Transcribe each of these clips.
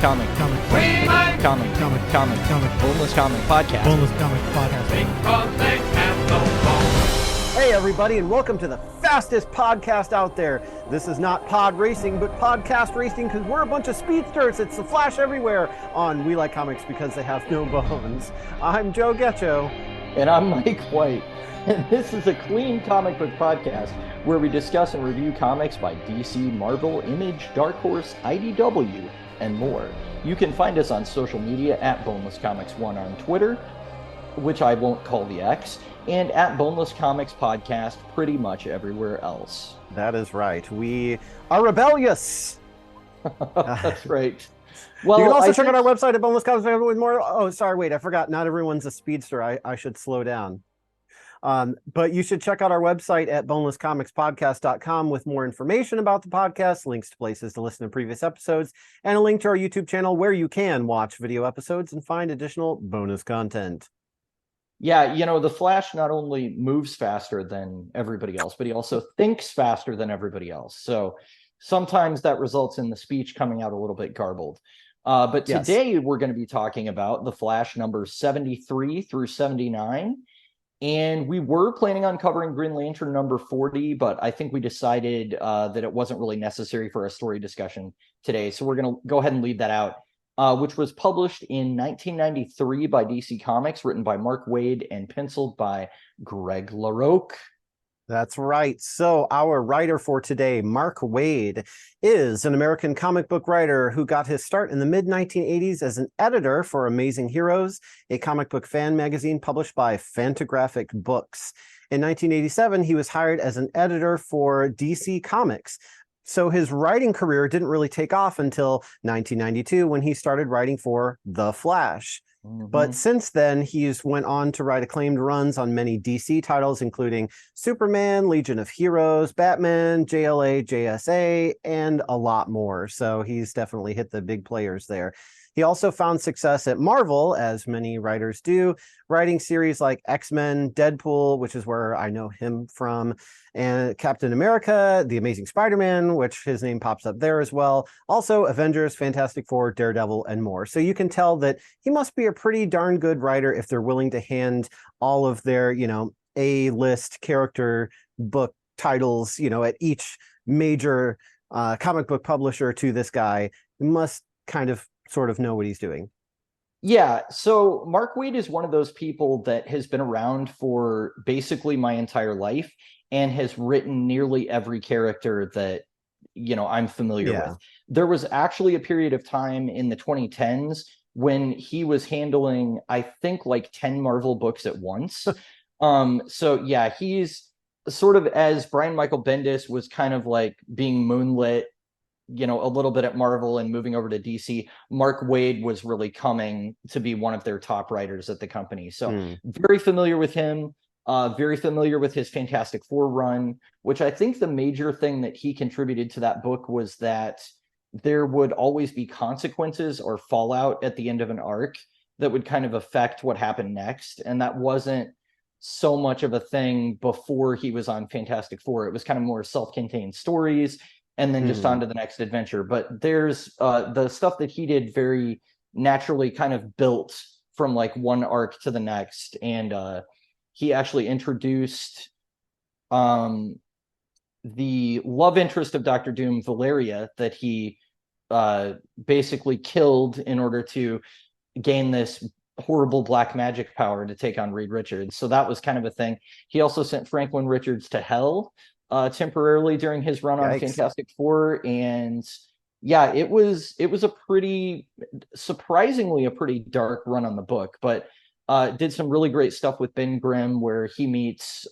comic. We like Comic. Boneless comic podcast. because they have no bones. Hey everybody, and welcome to the fastest podcast out there. This is not pod racing, but podcast racing, because we're a bunch of speedsters. It's the Flash everywhere on We Like Comics Because They Have No Bones. I'm Joe Getcho. And I'm Mike White. And this is a clean comic book podcast where we discuss and review comics by DC, Marvel, Image, Dark Horse, IDW, and more. You can find us on social media at Boneless Comics 1 on Twitter, which I won't call the X, and at Boneless Comics Podcast pretty much everywhere else. That is right. We are rebellious. That's right. Well, you can also check out our website at Boneless Comics with more. Oh, sorry, wait, I forgot. Not everyone's a speedster. I should slow down. But you should check out our website at bonelesscomicspodcast.com with more information about the podcast, links to places to listen to previous episodes, and a link to our YouTube channel where you can watch video episodes and find additional bonus content. Yeah, you know, the Flash not only moves faster than everybody else, but he also thinks faster than everybody else. So sometimes that results in the speech coming out a little bit garbled. But today we're going to be talking about the Flash numbers 73 through 79. And we were planning on covering Green Lantern number 40, but I think we decided that it wasn't really necessary for a story discussion today. So we're going to go ahead and leave that out, which was published in 1993 by DC Comics, written by Mark Waid and penciled by Greg LaRocque. That's right. So our writer for today, Mark Waid, is an American comic book writer who got his start in the mid-1980s as an editor for Amazing Heroes, a comic book fan magazine published by Fantagraphic Books. In 1987, he was hired as an editor for DC Comics. So his writing career didn't really take off until 1992 when he started writing for The Flash. But since then, he's went on to write acclaimed runs on many DC titles, including Superman, Legion of Heroes, Batman, JLA, JSA, and a lot more. So he's definitely hit the big players there. He also found success at Marvel, as many writers do, writing series like X-Men, Deadpool, which is where I know him from, and Captain America, The Amazing Spider-Man, which his name pops up there as well. Also Avengers, Fantastic Four, Daredevil, and more. So you can tell that he must be a pretty darn good writer if they're willing to hand all of their, A-list character book titles, at each major comic book publisher to this guy. He must kind of sort of know what he's doing. Yeah, so Mark Waid is one of those people that has been around for basically my entire life and has written nearly every character that, I'm familiar with. There was actually a period of time in the 2010s when he was handling, I think, like 10 Marvel books at once. So yeah, he's sort of, as Brian Michael Bendis was kind of like being moonlit, a little bit at Marvel and moving over to DC, Mark Waid was really coming to be one of their top writers at the company. So very familiar with him, very familiar with his Fantastic Four run, which I think the major thing that he contributed to that book was that there would always be consequences or fallout at the end of an arc that would kind of affect what happened next. And that wasn't so much of a thing before he was on Fantastic Four. It was kind of more self-contained stories and then just on to the next adventure. But there's the stuff that he did very naturally kind of built from like one arc to the next. And he actually introduced the love interest of Dr. Doom, Valeria, that he basically killed in order to gain this horrible black magic power to take on Reed Richards. So that was kind of a thing. He also sent Franklin Richards to hell temporarily during his run on Fantastic Four. And yeah, it was surprisingly a pretty dark run on the book, but did some really great stuff with Ben Grimm where he meets,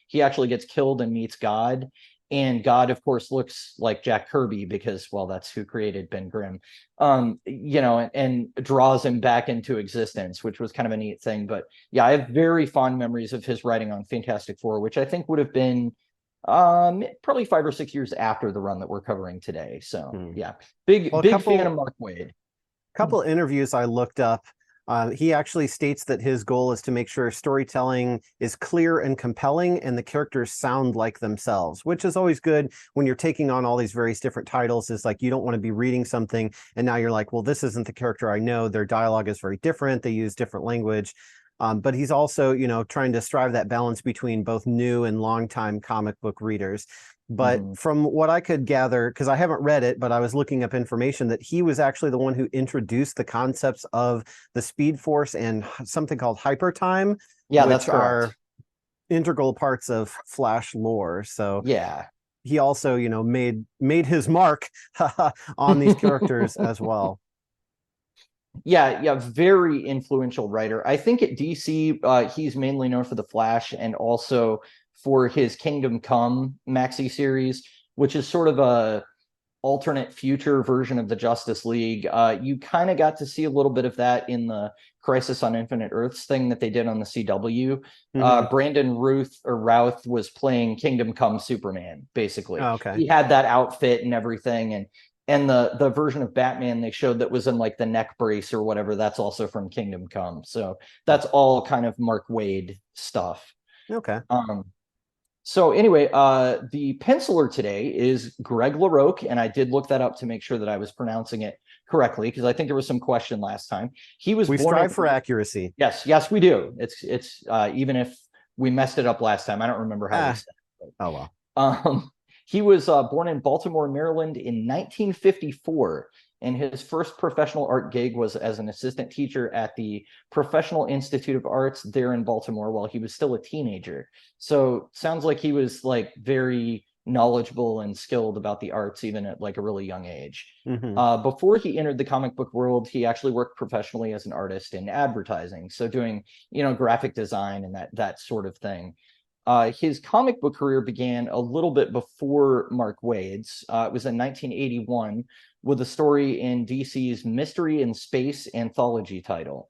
he actually gets killed and meets God. And God, of course, looks like Jack Kirby because, well, that's who created Ben Grimm, and draws him back into existence, which was kind of a neat thing. But yeah, I have very fond memories of his writing on Fantastic Four, which I think would have been probably 5 or 6 years after the run that we're covering today. So yeah, big fan of Mark Waid. A couple interviews I looked up He actually states that his goal is to make sure storytelling is clear and compelling and the characters sound like themselves, which is always good when you're taking on all these various different titles. Is like, you don't want to be reading something and now you're like, well, this isn't the character I know. Their dialogue is very different. They use different language. But he's also, trying to strive that balance between both new and longtime comic book readers. But from what I could gather, because I haven't read it, but I was looking up information that he was actually the one who introduced the concepts of the Speed Force and something called hyper time, Yeah, which that's correct. are integral parts of Flash lore. So Yeah. he also, made his mark on these characters as well. Yeah, very influential writer. I think at DC, he's mainly known for the Flash and also for his Kingdom Come maxi series, which is sort of a alternate future version of the Justice League. You kind of got to see a little bit of that in the Crisis on Infinite Earths thing that they did on the CW. Brandon Routh was playing Kingdom Come Superman, basically. Oh, okay. He had that outfit and everything, and the version of Batman they showed that was in like the neck brace or whatever, that's also from Kingdom Come. So that's all kind of Mark Waid stuff. Okay. So anyway, the penciler today is Greg LaRocque, and I did look that up to make sure that I was pronouncing it correctly because I think there was some question last time. We strive for accuracy. Yes, we do. It's even if we messed it up last time, I don't remember how we said it. Oh well. He was born in Baltimore, Maryland in 1954. And his first professional art gig was as an assistant teacher at the Professional Institute of Arts there in Baltimore while he was still a teenager. So sounds like he was like very knowledgeable and skilled about the arts even at like a really young age. Before he entered the comic book world, he actually worked professionally as an artist in advertising. So doing, graphic design and that sort of thing. His comic book career began a little bit before Mark Waid's. It was in 1981 with a story in DC's Mystery in Space anthology title.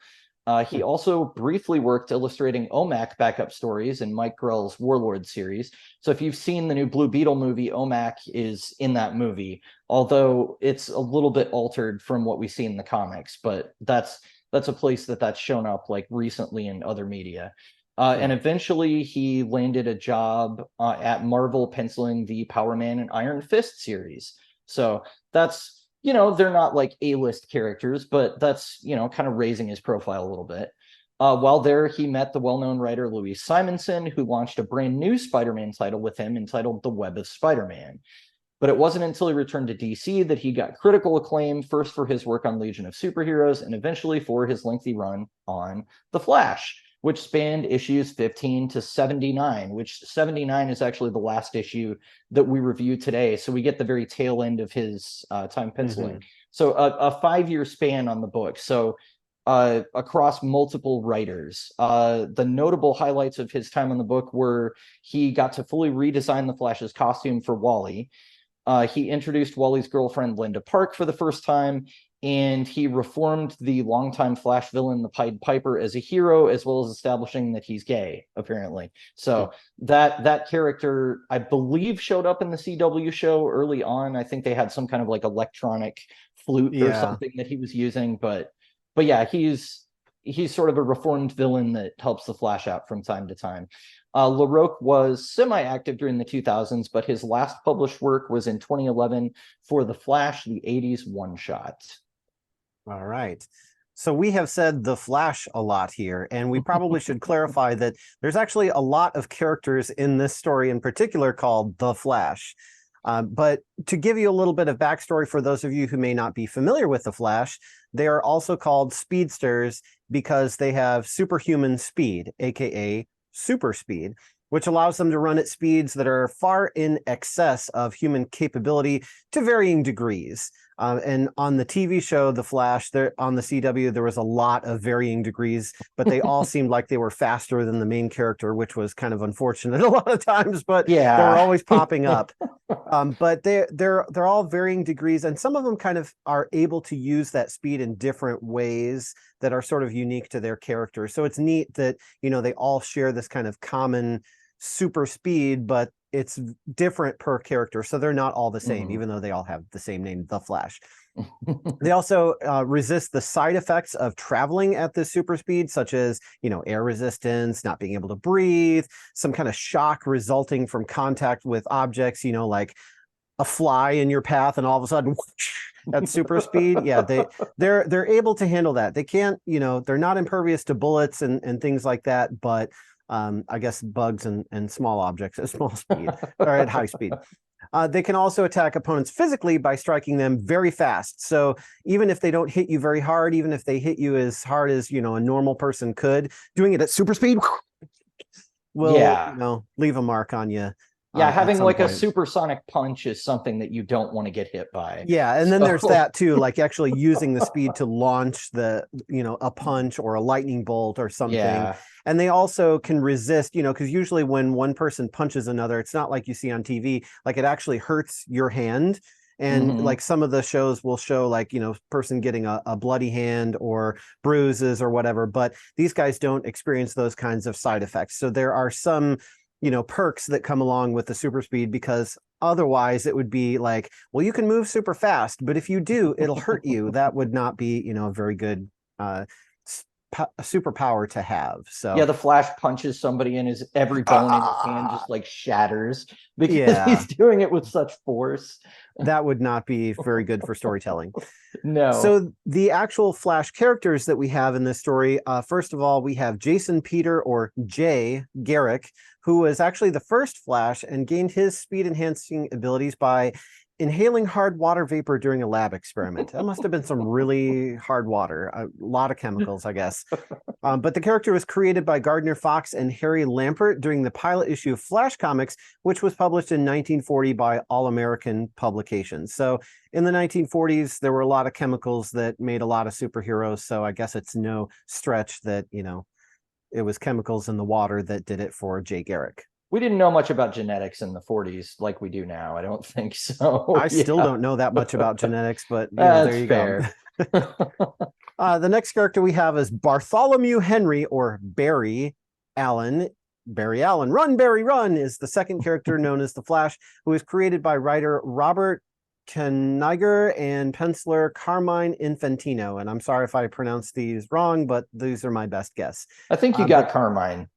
He also briefly worked illustrating OMAC backup stories in Mike Grell's Warlord series. So if you've seen the new Blue Beetle movie, OMAC is in that movie, although it's a little bit altered from what we see in the comics, but that's a place that's shown up like recently in other media. And eventually he landed a job at Marvel penciling the Power Man and Iron Fist series. So that's, they're not like A-list characters, but that's, kind of raising his profile a little bit. While there, he met the well-known writer Louise Simonson, who launched a brand new Spider-Man title with him entitled The Web of Spider-Man. But it wasn't until he returned to DC that he got critical acclaim, first for his work on Legion of Superheroes, and eventually for his lengthy run on The Flash, which spanned issues 15 to 79, which 79 is actually the last issue that we review today. So we get the very tail end of his time penciling. So a 5-year span on the book. So across multiple writers. The notable highlights of his time on the book were he got to fully redesign the Flash's costume for Wally. He introduced Wally's girlfriend, Linda Park, for the first time, and he reformed the longtime Flash villain, the Pied Piper, as a hero, as well as establishing that he's gay, apparently. So that character, I believe, showed up in the CW show early on. I think they had some kind of like electronic flute or something that he was using. But yeah, he's sort of a reformed villain that helps the Flash out from time to time. LaRocque was semi-active during the 2000s, but his last published work was in 2011 for The Flash, the 80s one-shot. All right. So we have said The Flash a lot here, and we probably should clarify that there's actually a lot of characters in this story in particular called The Flash. But to give you a little bit of backstory for those of you who may not be familiar with The Flash, they are also called speedsters because they have superhuman speed, aka super speed, which allows them to run at speeds that are far in excess of human capability to varying degrees. And on the TV show, The Flash, on the CW, there was a lot of varying degrees, but they all seemed like they were faster than the main character, which was kind of unfortunate a lot of times, but they were always popping up. But they're all varying degrees, and some of them kind of are able to use that speed in different ways that are sort of unique to their character. So it's neat that, they all share this kind of common super speed, but it's different per character, so they're not all the same, even though they all have the same name, the Flash. They also resist the side effects of traveling at this super speed, such as, air resistance, not being able to breathe, some kind of shock resulting from contact with objects, like a fly in your path and all of a sudden whoosh, at super speed. Yeah, they're able to handle that. They can't, they're not impervious to bullets and things like that, but I guess bugs and small objects at small speed or at high speed. They can also attack opponents physically by striking them very fast. So even if they don't hit you very hard, even if they hit you as hard as, a normal person could, doing it at super speed will, leave a mark on you. Yeah, having like a supersonic punch is something that you don't want to get hit by. Yeah, and then there's that too, like actually using the speed to launch a punch or a lightning bolt or something. Yeah. And they also can resist, because usually when one person punches another, it's not like you see on TV, like it actually hurts your hand. And like some of the shows will show like, person getting a bloody hand or bruises or whatever, but these guys don't experience those kinds of side effects. So there are some perks that come along with the super speed, because otherwise it would be like, well, you can move super fast, but if you do, it'll hurt you. That would not be, a very good superpower to have. So yeah, the Flash punches somebody and his every bone in his hand just like shatters because he's doing it with such force. That would not be very good for storytelling. No. So the actual Flash characters that we have in this story, first of all, we have Jason Peter, or Jay Garrick, who was actually the first Flash and gained his speed enhancing abilities by inhaling hard water vapor during a lab experiment. That must have been some really hard water, a lot of chemicals, I guess. But the character was created by Gardner Fox and Harry Lampert during the pilot issue of Flash Comics, which was published in 1940 by All American Publications. So in the 1940s, there were a lot of chemicals that made a lot of superheroes. So I guess it's no stretch that, it was chemicals in the water that did it for Jay Garrick. We didn't know much about genetics in the 40s like we do now. I don't think so. I still don't know that much about genetics, but there you go. The next character we have is Bartholomew Henry, or Barry Allen. Barry Allen, Run, Barry, Run, is the second character known as the Flash, who was created by writer Robert Kaniger and penciler Carmine Infantino. And I'm sorry if I pronounced these wrong, but these are my best guess. I think you got Carmine.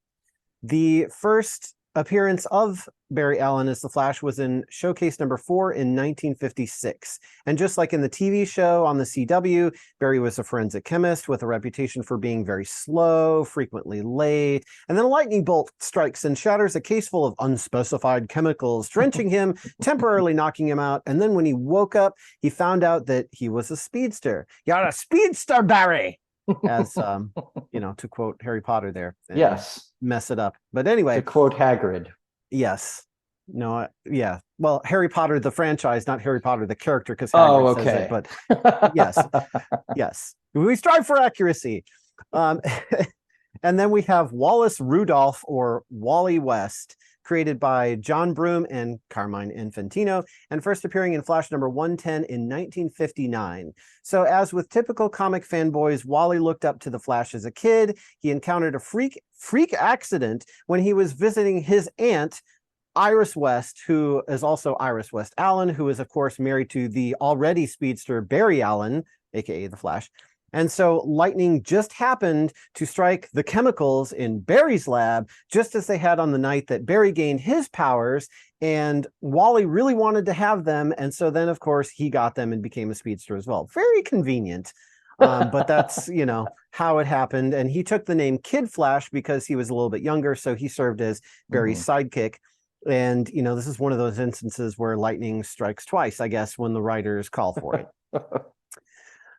The first appearance of Barry Allen as the Flash was in Showcase number 4 in 1956. And just like in the TV show on the CW, Barry was a forensic chemist with a reputation for being very slow, frequently late. And then a lightning bolt strikes and shatters a case full of unspecified chemicals, drenching him, temporarily knocking him out. And then when he woke up, he found out that he was a speedster. You're a speedster, Barry! As to quote Harry Potter there. Yes. Mess it up. But anyway. To quote Hagrid. Yes. No, yeah. Well, Harry Potter, the franchise, not Harry Potter, the character, because Hagrid says it. But yes. Yes. We strive for accuracy. And then we have Wallace Rudolph, or Wally West, created by John Broome and Carmine Infantino, and first appearing in Flash number 110 in 1959. So as with typical comic fanboys, Wally looked up to the Flash as a kid. He encountered a freak accident when he was visiting his aunt, Iris West, who is also Iris West Allen, who is, of course, married to the already speedster Barry Allen, aka the Flash. And so lightning just happened to strike the chemicals in Barry's lab, just as they had on the night that Barry gained his powers, and Wally really wanted to have them. And so then, of course, he got them and became a speedster as well. Very convenient. But that's, how it happened. And he took the name Kid Flash because he was a little bit younger. So he served as Barry's sidekick. And, this is one of those instances where lightning strikes twice, I guess, when the writers call for it.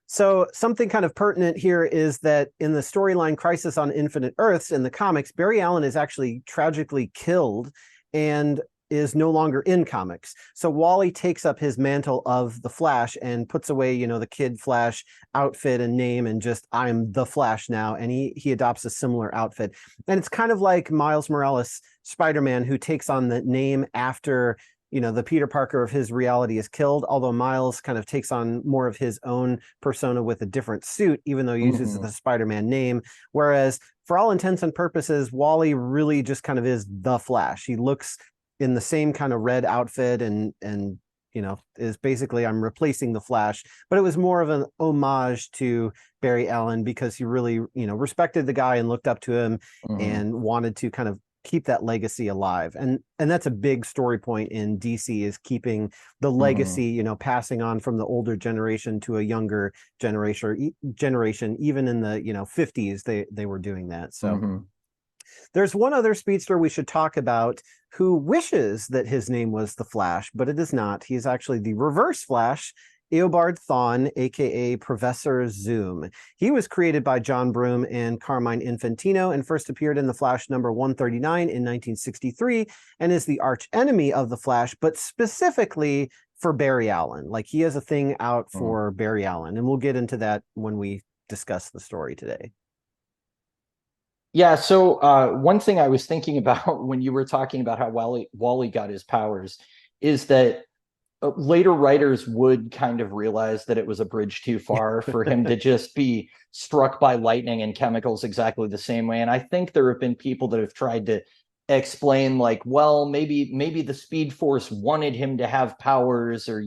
So something kind of pertinent here is that in the storyline Crisis on Infinite Earths in the comics, Barry Allen is actually tragically killed and is no longer in comics. So Wally takes up his mantle of the Flash and puts away, the Kid Flash outfit and name, and just, I'm the Flash now. And he adopts a similar outfit. And it's kind of like Miles Morales Spider-Man, who takes on the name after the Peter Parker of his reality is killed, although Miles kind of takes on more of his own persona with a different suit, even though he uses the Spider-Man name. Whereas for all intents and purposes, Wally really just kind of is the Flash. He looks in the same kind of red outfit and is basically, I'm replacing the Flash, but it was more of an homage to Barry Allen because he really, respected the guy and looked up to him and wanted to kind of keep that legacy alive. And that's a big story point in DC, is keeping the legacy, passing on from the older generation to a younger generation. Even in the 50s, they were doing that. So there's one other speedster we should talk about who wishes that his name was the Flash, but it is not. He's actually the Reverse Flash, Eobard Thawne, aka Professor Zoom. He was created by John Broome and Carmine Infantino and first appeared in The Flash number 139 in 1963 and is the arch enemy of the Flash, but specifically for Barry Allen. Like, he has a thing out for Barry Allen, and we'll get into that when we discuss the story today. Yeah, so one thing I was thinking about when you were talking about how Wally got his powers is that later writers would kind of realize that it was a bridge too far for him to just be struck by lightning and chemicals exactly the same way. And I think there have been people that have tried to explain, like, well, maybe the Speed Force wanted him to have powers, or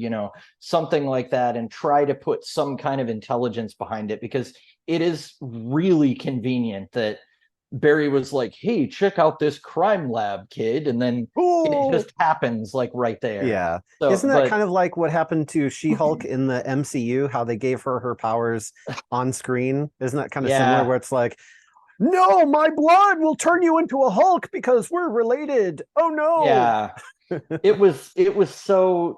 something like that, and try to put some kind of intelligence behind it, because it is really convenient that Barry was like, hey, check out this crime lab, kid, and then it just happens like right there. Yeah. So, isn't that kind of like what happened to She-Hulk in the MCU, how they gave her powers on screen? Isn't that kind of similar, where it's like, no, my blood will turn you into a Hulk because we're related. Oh no. Yeah. it was so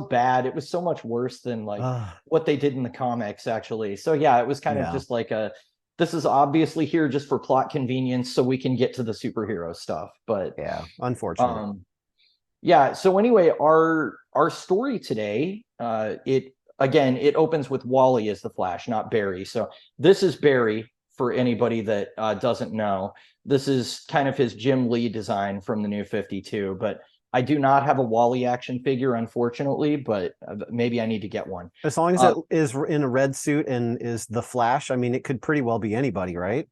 bad. It was so much worse than like what they did in the comics, actually. So yeah, it was kind of just like this is obviously here just for plot convenience so we can get to the superhero stuff. But yeah, unfortunately. Yeah, so anyway, our story today, it opens with Wally as the Flash, not Barry. So this is Barry, for anybody that doesn't know. This is kind of his Jim Lee design from the New 52, but I do not have a Wally action figure, unfortunately, but maybe I need to get one. As long as it is in a red suit and is the Flash, I mean, it could pretty well be anybody, right?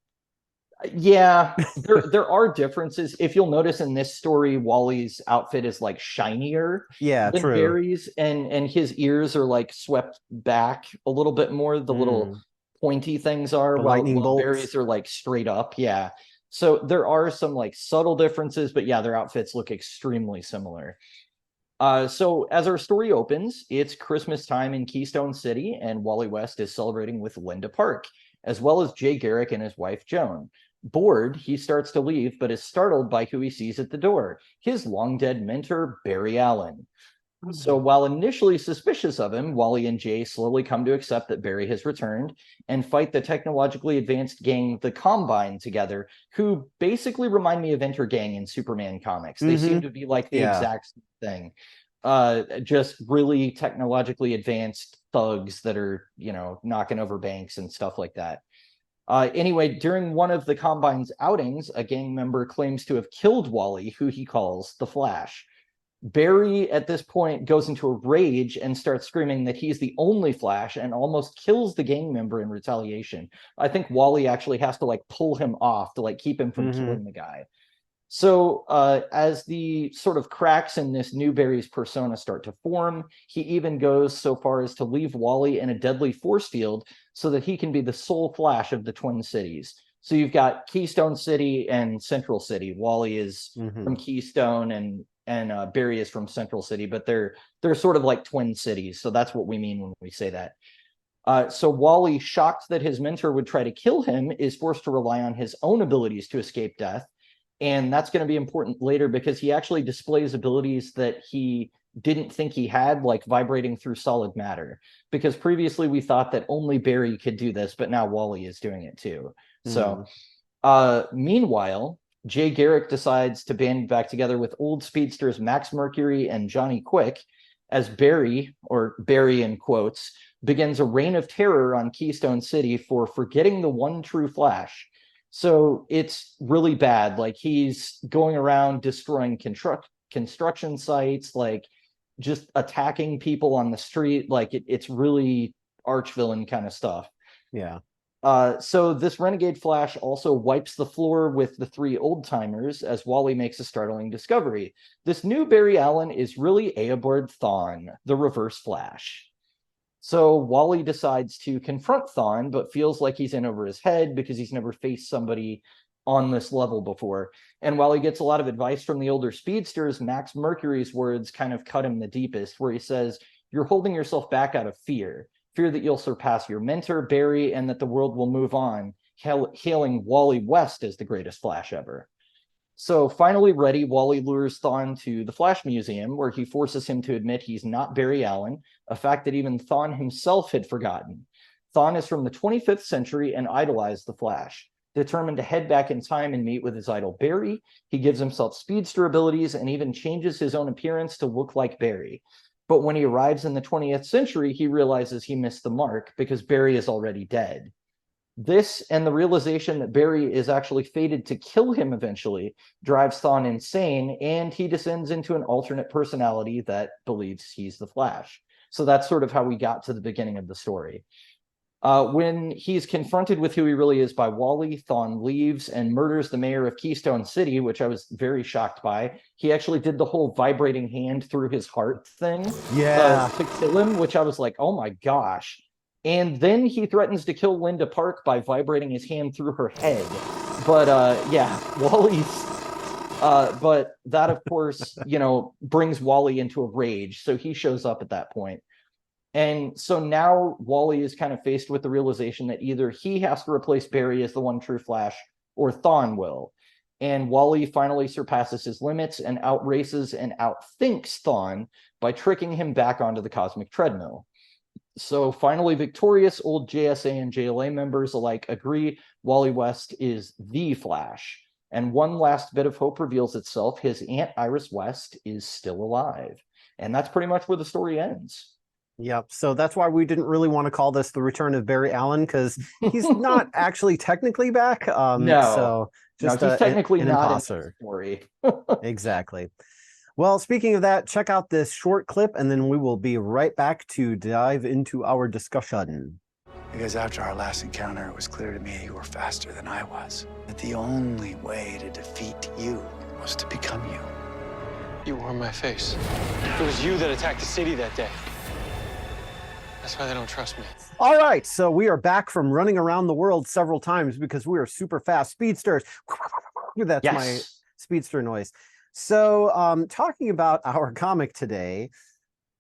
Yeah, there are differences. If you'll notice in this story, Wally's outfit is like shinier than Barry's, and his ears are like swept back a little bit more. The little pointy things are, while Barry's are like straight up. Yeah. So there are some like subtle differences, but yeah, their outfits look extremely similar. So as our story opens, it's Christmas time in Keystone City, and Wally West is celebrating with Linda Park, as well as Jay Garrick and his wife, Joan. Bored, he starts to leave, but is startled by who he sees at the door, his long-dead mentor, Barry Allen. So while initially suspicious of him, Wally and Jay slowly come to accept that Barry has returned and fight the technologically advanced gang, the Combine, together, who basically remind me of Enter Gang in Superman comics. They seem to be like the exact thing. Just really technologically advanced thugs that are, knocking over banks and stuff like that. Anyway, during one of the Combine's outings, a gang member claims to have killed Wally, who he calls the Flash. Barry, at this point, goes into a rage and starts screaming that he's the only Flash and almost kills the gang member in retaliation. I think Wally actually has to like pull him off to like keep him from killing the guy. So as the sort of cracks in this new Barry's persona start to form, he even goes so far as to leave Wally in a deadly force field so that he can be the sole Flash of the Twin Cities. So you've got Keystone City and Central City. Wally is from Keystone and Barry is from Central City, but they're sort of like twin cities. So that's what we mean when we say that. So Wally, shocked that his mentor would try to kill him, is forced to rely on his own abilities to escape death. And that's going to be important later because he actually displays abilities that he didn't think he had, like vibrating through solid matter. Because previously we thought that only Barry could do this, but now Wally is doing it too. So meanwhile, Jay Garrick decides to band back together with old speedsters Max Mercury and Johnny Quick as Barry, or Barry in quotes, begins a reign of terror on Keystone City for forgetting the one true Flash. So it's really bad. Like, he's going around destroying construction sites, like just attacking people on the street. Like it's really arch villain kind of stuff. Yeah. So this Renegade Flash also wipes the floor with the three old timers as Wally makes a startling discovery. This new Barry Allen is really Eobard Thawne, the Reverse Flash. So Wally decides to confront Thawne, but feels like he's in over his head because he's never faced somebody on this level before. And while he gets a lot of advice from the older speedsters, Max Mercury's words kind of cut him the deepest, where he says, "You're holding yourself back out of fear that you'll surpass your mentor, Barry, and that the world will move on," hailing Wally West as the greatest Flash ever. So finally ready, Wally lures Thawne to the Flash Museum, where he forces him to admit he's not Barry Allen, a fact that even Thawne himself had forgotten. Thawne is from the 25th century and idolized the Flash. Determined to head back in time and meet with his idol Barry, he gives himself speedster abilities and even changes his own appearance to look like Barry. But when he arrives in the 20th century, he realizes he missed the mark because Barry is already dead. This and the realization that Barry is actually fated to kill him eventually drives Thawne insane, and he descends into an alternate personality that believes he's the Flash. So that's sort of how we got to the beginning of the story. When he's confronted with who he really is by Wally, Thawne leaves and murders the mayor of Keystone City, which I was very shocked by. He actually did the whole vibrating hand through his heart thing to kill him, which I was like, oh my gosh. And then he threatens to kill Linda Park by vibrating his hand through her head. But yeah, Wally's... but that, of course, brings Wally into a rage. So he shows up at that point. And so now Wally is kind of faced with the realization that either he has to replace Barry as the one true Flash or Thawne will. And Wally finally surpasses his limits and outraces and outthinks Thawne by tricking him back onto the cosmic treadmill. So finally victorious, old JSA and JLA members alike agree Wally West is the Flash. And one last bit of hope reveals itself. His Aunt Iris West is still alive. And that's pretty much where the story ends. Yep. So that's why we didn't really want to call this the return of Barry Allen, because he's not actually technically back. No, just he's technically an not imposter. in the story. Exactly. Well, speaking of that, check out this short clip, and then we will be right back to dive into our discussion. Because after our last encounter, it was clear to me you were faster than I was. That the only way to defeat you was to become you. You were my face. It was you that attacked the city that day. That's why they don't trust me. All right, so we are back from running around the world several times because we are super fast speedsters. That's my speedster noise. So talking about our comic today,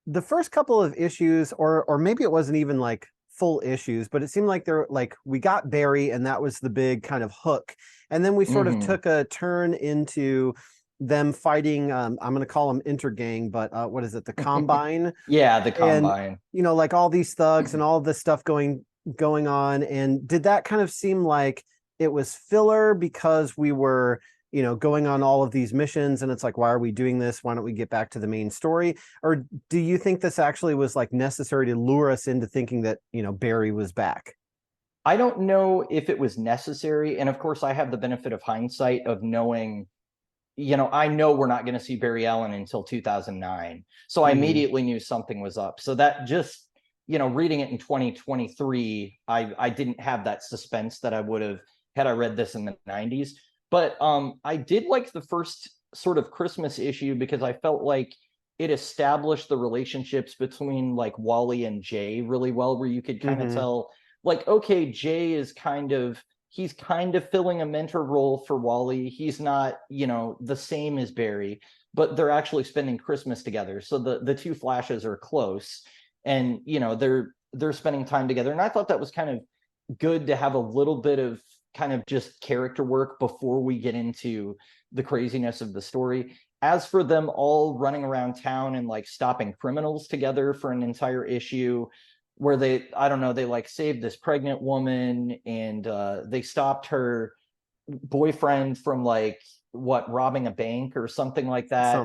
the first couple of issues, or maybe it wasn't even like full issues, but it seemed like we got Barry and that was the big kind of hook. And then we sort of took a turn into them fighting, I'm going to call them intergang, but what is it? The Combine? Yeah, the Combine. And, like all these thugs and all this stuff going on. And did that kind of seem like it was filler because we were, going on all of these missions and it's like, why are we doing this? Why don't we get back to the main story? Or do you think this actually was like necessary to lure us into thinking that, Barry was back? I don't know if it was necessary. And of course, I have the benefit of hindsight of knowing, I know we're not going to see Barry Allen until 2009. So I immediately knew something was up. So that just, reading it in 2023, I didn't have that suspense that I would have had I read this in the 90s. But I did like the first sort of Christmas issue because I felt like it established the relationships between like Wally and Jay really well, where you could kind of tell like, okay, Jay is he's kind of filling a mentor role for Wally. He's not, the same as Barry, but they're actually spending Christmas together. So the two Flashes are close and, they're spending time together. And I thought that was kind of good to have a little bit of kind of just character work before we get into the craziness of the story. As for them all running around town and like stopping criminals together for an entire issue where they like saved this pregnant woman and they stopped her boyfriend from like robbing a bank or something like that.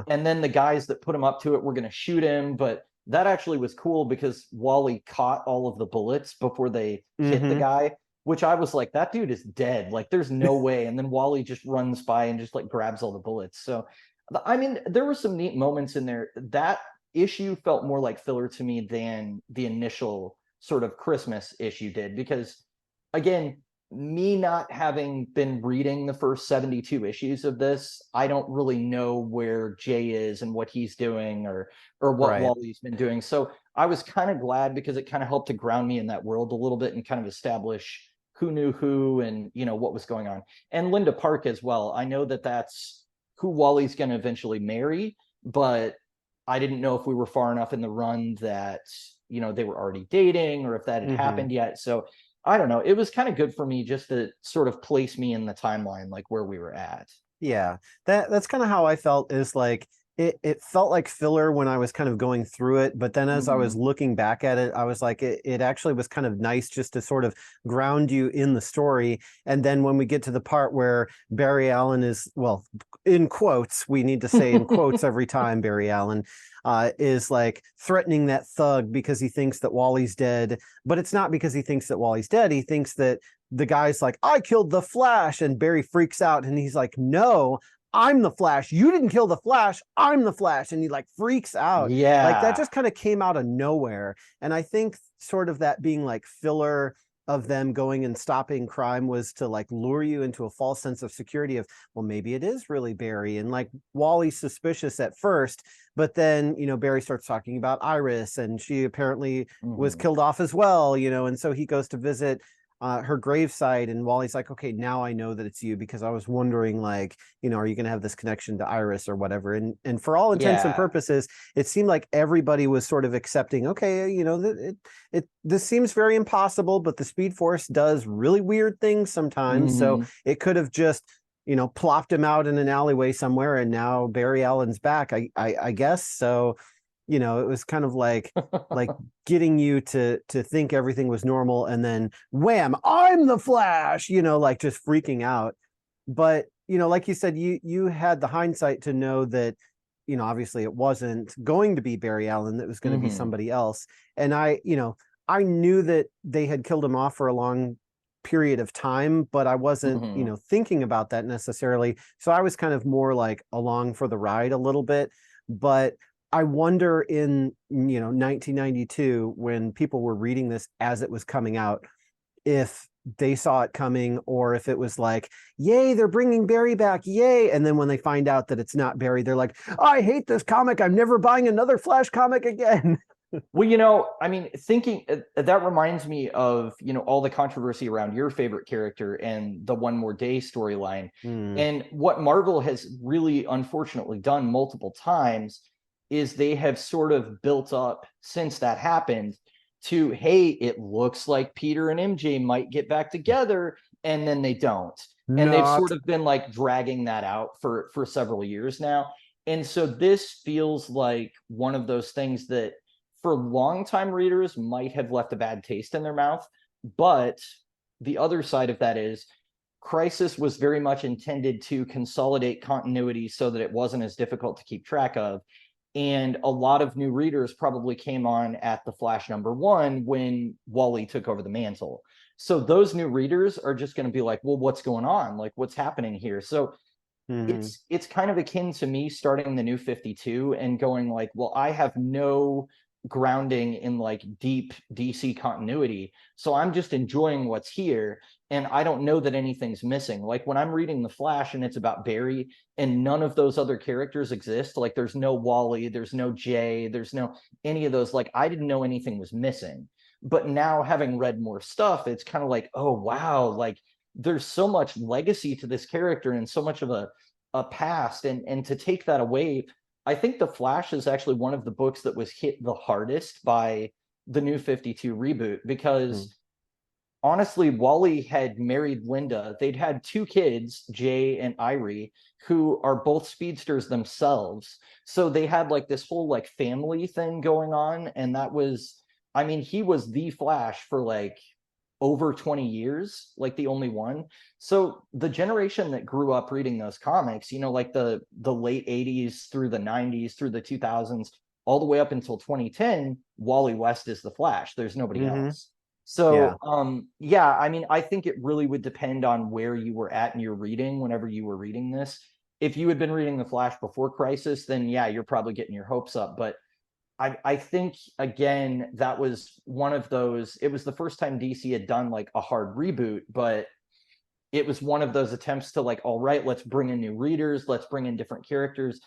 And then the guys that put him up to it were going to shoot him, but that actually was cool because Wally caught all of the bullets before they hit the guy, which I was like, that dude is dead. Like, there's no way. And then Wally just runs by and just like grabs all the bullets. So, I mean, there were some neat moments in there. That issue felt more like filler to me than the initial sort of Christmas issue did, because again, me not having been reading the first 72 issues of this, I don't really know where Jay is and what he's doing or what Right. Wally's been doing. So I was kind of glad because it kind of helped to ground me in that world a little bit and kind of establish who knew who and, you know, what was going on. And Linda Park as well. I know that that's who Wally's going to eventually marry, but I didn't know if we were far enough in the run that, you know, they were already dating or if that had happened yet. So I don't know. It was kind of good for me just to sort of place me in the timeline, like where we were at. Yeah, that's kind of how I felt, is like it felt like filler when I was kind of going through it, but then as I was looking back at it, I was like, it actually was kind of nice just to sort of ground you in the story. And then when we get to the part where Barry Allen is, well, in quotes, we need to say in quotes every time, Barry Allen is like threatening that thug because he thinks that Wally's dead, but it's not because he thinks that Wally's dead. He thinks that the guy's like, I killed the Flash, and Barry freaks out and he's like, no, I'm the Flash. You didn't kill the Flash. I'm the Flash. And he like freaks out. Yeah. Like that just kind of came out of nowhere. And I think sort of that being like filler of them going and stopping crime was to like lure you into a false sense of security of, well, maybe it is really Barry. And like Wally's suspicious at first, but then, you know, Barry starts talking about Iris and she apparently was killed off as well, you know, and so he goes to visit her gravesite, and Wally's like, okay, now I know that it's you, because I was wondering, like, you know, are you going to have this connection to Iris or whatever? And for all intents and purposes, it seemed like everybody was sort of accepting, okay, you know, this seems very impossible, but the Speed Force does really weird things sometimes. So it could have just, you know, plopped him out in an alleyway somewhere, and now Barry Allen's back, I guess. So, you know, it was kind of like getting you to think everything was normal, and then wham, I'm the Flash, you know, like just freaking out. But, you know, like you said, you had the hindsight to know that, you know, obviously it wasn't going to be Barry Allen, that was going to be somebody else. And I knew that they had killed him off for a long period of time, but I wasn't, you know, thinking about that necessarily. So I was kind of more like along for the ride a little bit. But I wonder in, you know, 1992, when people were reading this as it was coming out, if they saw it coming, or if it was like, yay, they're bringing Barry back, yay. And then when they find out that it's not Barry, they're like, I hate this comic. I'm never buying another Flash comic again. Well, you know, I mean, thinking that reminds me of, you know, all the controversy around your favorite character and the One More Day storyline. And what Marvel has really unfortunately done multiple times is they have sort of built up, since that happened, to, hey, it looks like Peter and MJ might get back together, and then they don't. And they've sort of been like dragging that out for several years now. And so this feels like one of those things that for longtime readers might have left a bad taste in their mouth. But the other side of that is Crisis was very much intended to consolidate continuity so that it wasn't as difficult to keep track of. And a lot of new readers probably came on at the Flash #1 when Wally took over the mantle. So those new readers are just going to be like, well, what's going on? Like, what's happening here? So it's kind of akin to me starting the New 52 and going like, well, I have no grounding in like deep DC continuity, so I'm just enjoying what's here, and I don't know that anything's missing. Like when I'm reading The Flash and it's about Barry and none of those other characters exist, like there's no Wally, there's no Jay, there's no any of those, like I didn't know anything was missing. But now, having read more stuff, it's kind of like, oh wow, like there's so much legacy to this character and so much of a past, and to take that away, I think The Flash is actually one of the books that was hit the hardest by the New 52 reboot, because honestly, Wally had married Linda. They'd had 2 kids, Jay and Irie, who are both speedsters themselves. So they had like this whole like family thing going on. And that was, I mean, he was the Flash for like over 20 years, like the only one. So the generation that grew up reading those comics, you know, like the late 80s through the 90s through the 2000s, all the way up until 2010, Wally West is the Flash. There's nobody else. So yeah, I mean, I think it really would depend on where you were at in your reading whenever you were reading this. If you had been reading The Flash before Crisis, then yeah, you're probably getting your hopes up. But I think again that was one of those. It was the first time DC had done like a hard reboot, but it was one of those attempts to like, all right, let's bring in new readers, let's bring in different characters.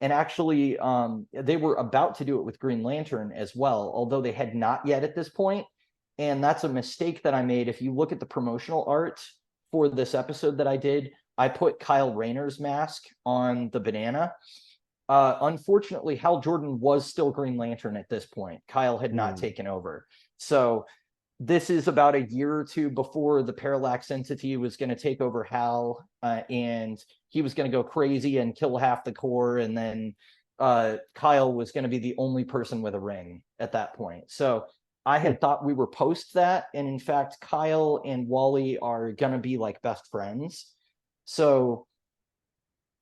And actually, they were about to do it with Green Lantern as well, although they had not yet at this point. And that's a mistake that I made. If you look at the promotional art for this episode that I did, I put Kyle Rayner's mask on the banana. Unfortunately, Hal Jordan was still Green Lantern at this point. Kyle had not taken over. So this is about a year or two before the Parallax entity was going to take over Hal, and he was going to go crazy and kill half the Corps, and then Kyle was going to be the only person with a ring at that point. So I had thought we were post that, and in fact, Kyle and Wally are going to be like best friends. So,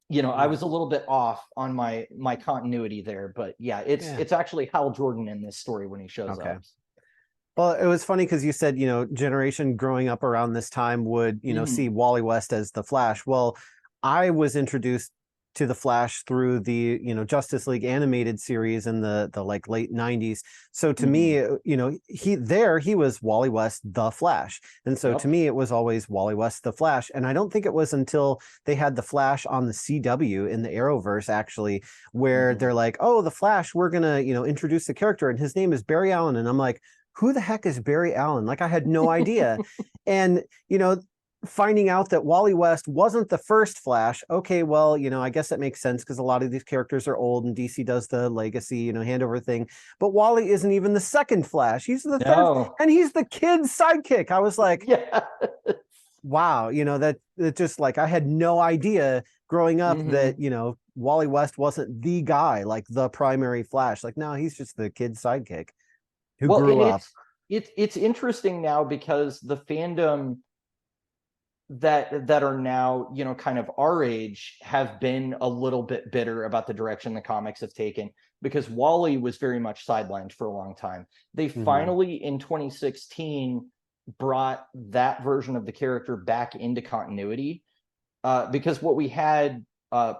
you know, I was a little bit off on my continuity there, but yeah, it's actually Hal Jordan in this story when he shows up. Well, it was funny because you said, you know, generation growing up around this time would, you know, see Wally West as the Flash. Well, I was introduced to the Flash through the, you know, Justice League animated series in the like late 90s. So to me, you know, he was Wally West the Flash. And so to me, it was always Wally West the Flash. And I don't think it was until they had the Flash on the CW in the Arrowverse, actually, where they're like, oh, the Flash, we're going to, you know, introduce the character and his name is Barry Allen. And I'm like, who the heck is Barry Allen? Like, I had no idea. And, you know, finding out that Wally West wasn't the first Flash. Okay, well, you know, I guess that makes sense because a lot of these characters are old and DC does the legacy, you know, handover thing. But Wally isn't even the second Flash. He's the third, and he's the kid's sidekick. I was like, wow, you know, that just like, I had no idea growing up that, you know, Wally West wasn't the guy, like the primary Flash. Like, no, he's just the kid's sidekick who grew up. It's interesting now because the fandom that are now, you know, kind of our age have been a little bit bitter about the direction the comics have taken, because Wally was very much sidelined for a long time. They finally in 2016 brought that version of the character back into continuity, because what we had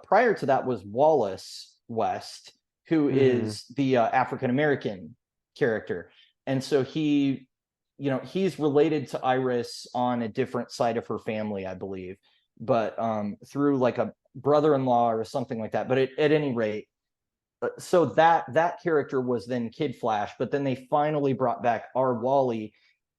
prior to that was Wallace West, who is the African-American character. And so he, you know, he's related to Iris on a different side of her family, I believe, but through like a brother-in-law or something like that. But at any rate, so that character was then Kid Flash, but then they finally brought back our Wally,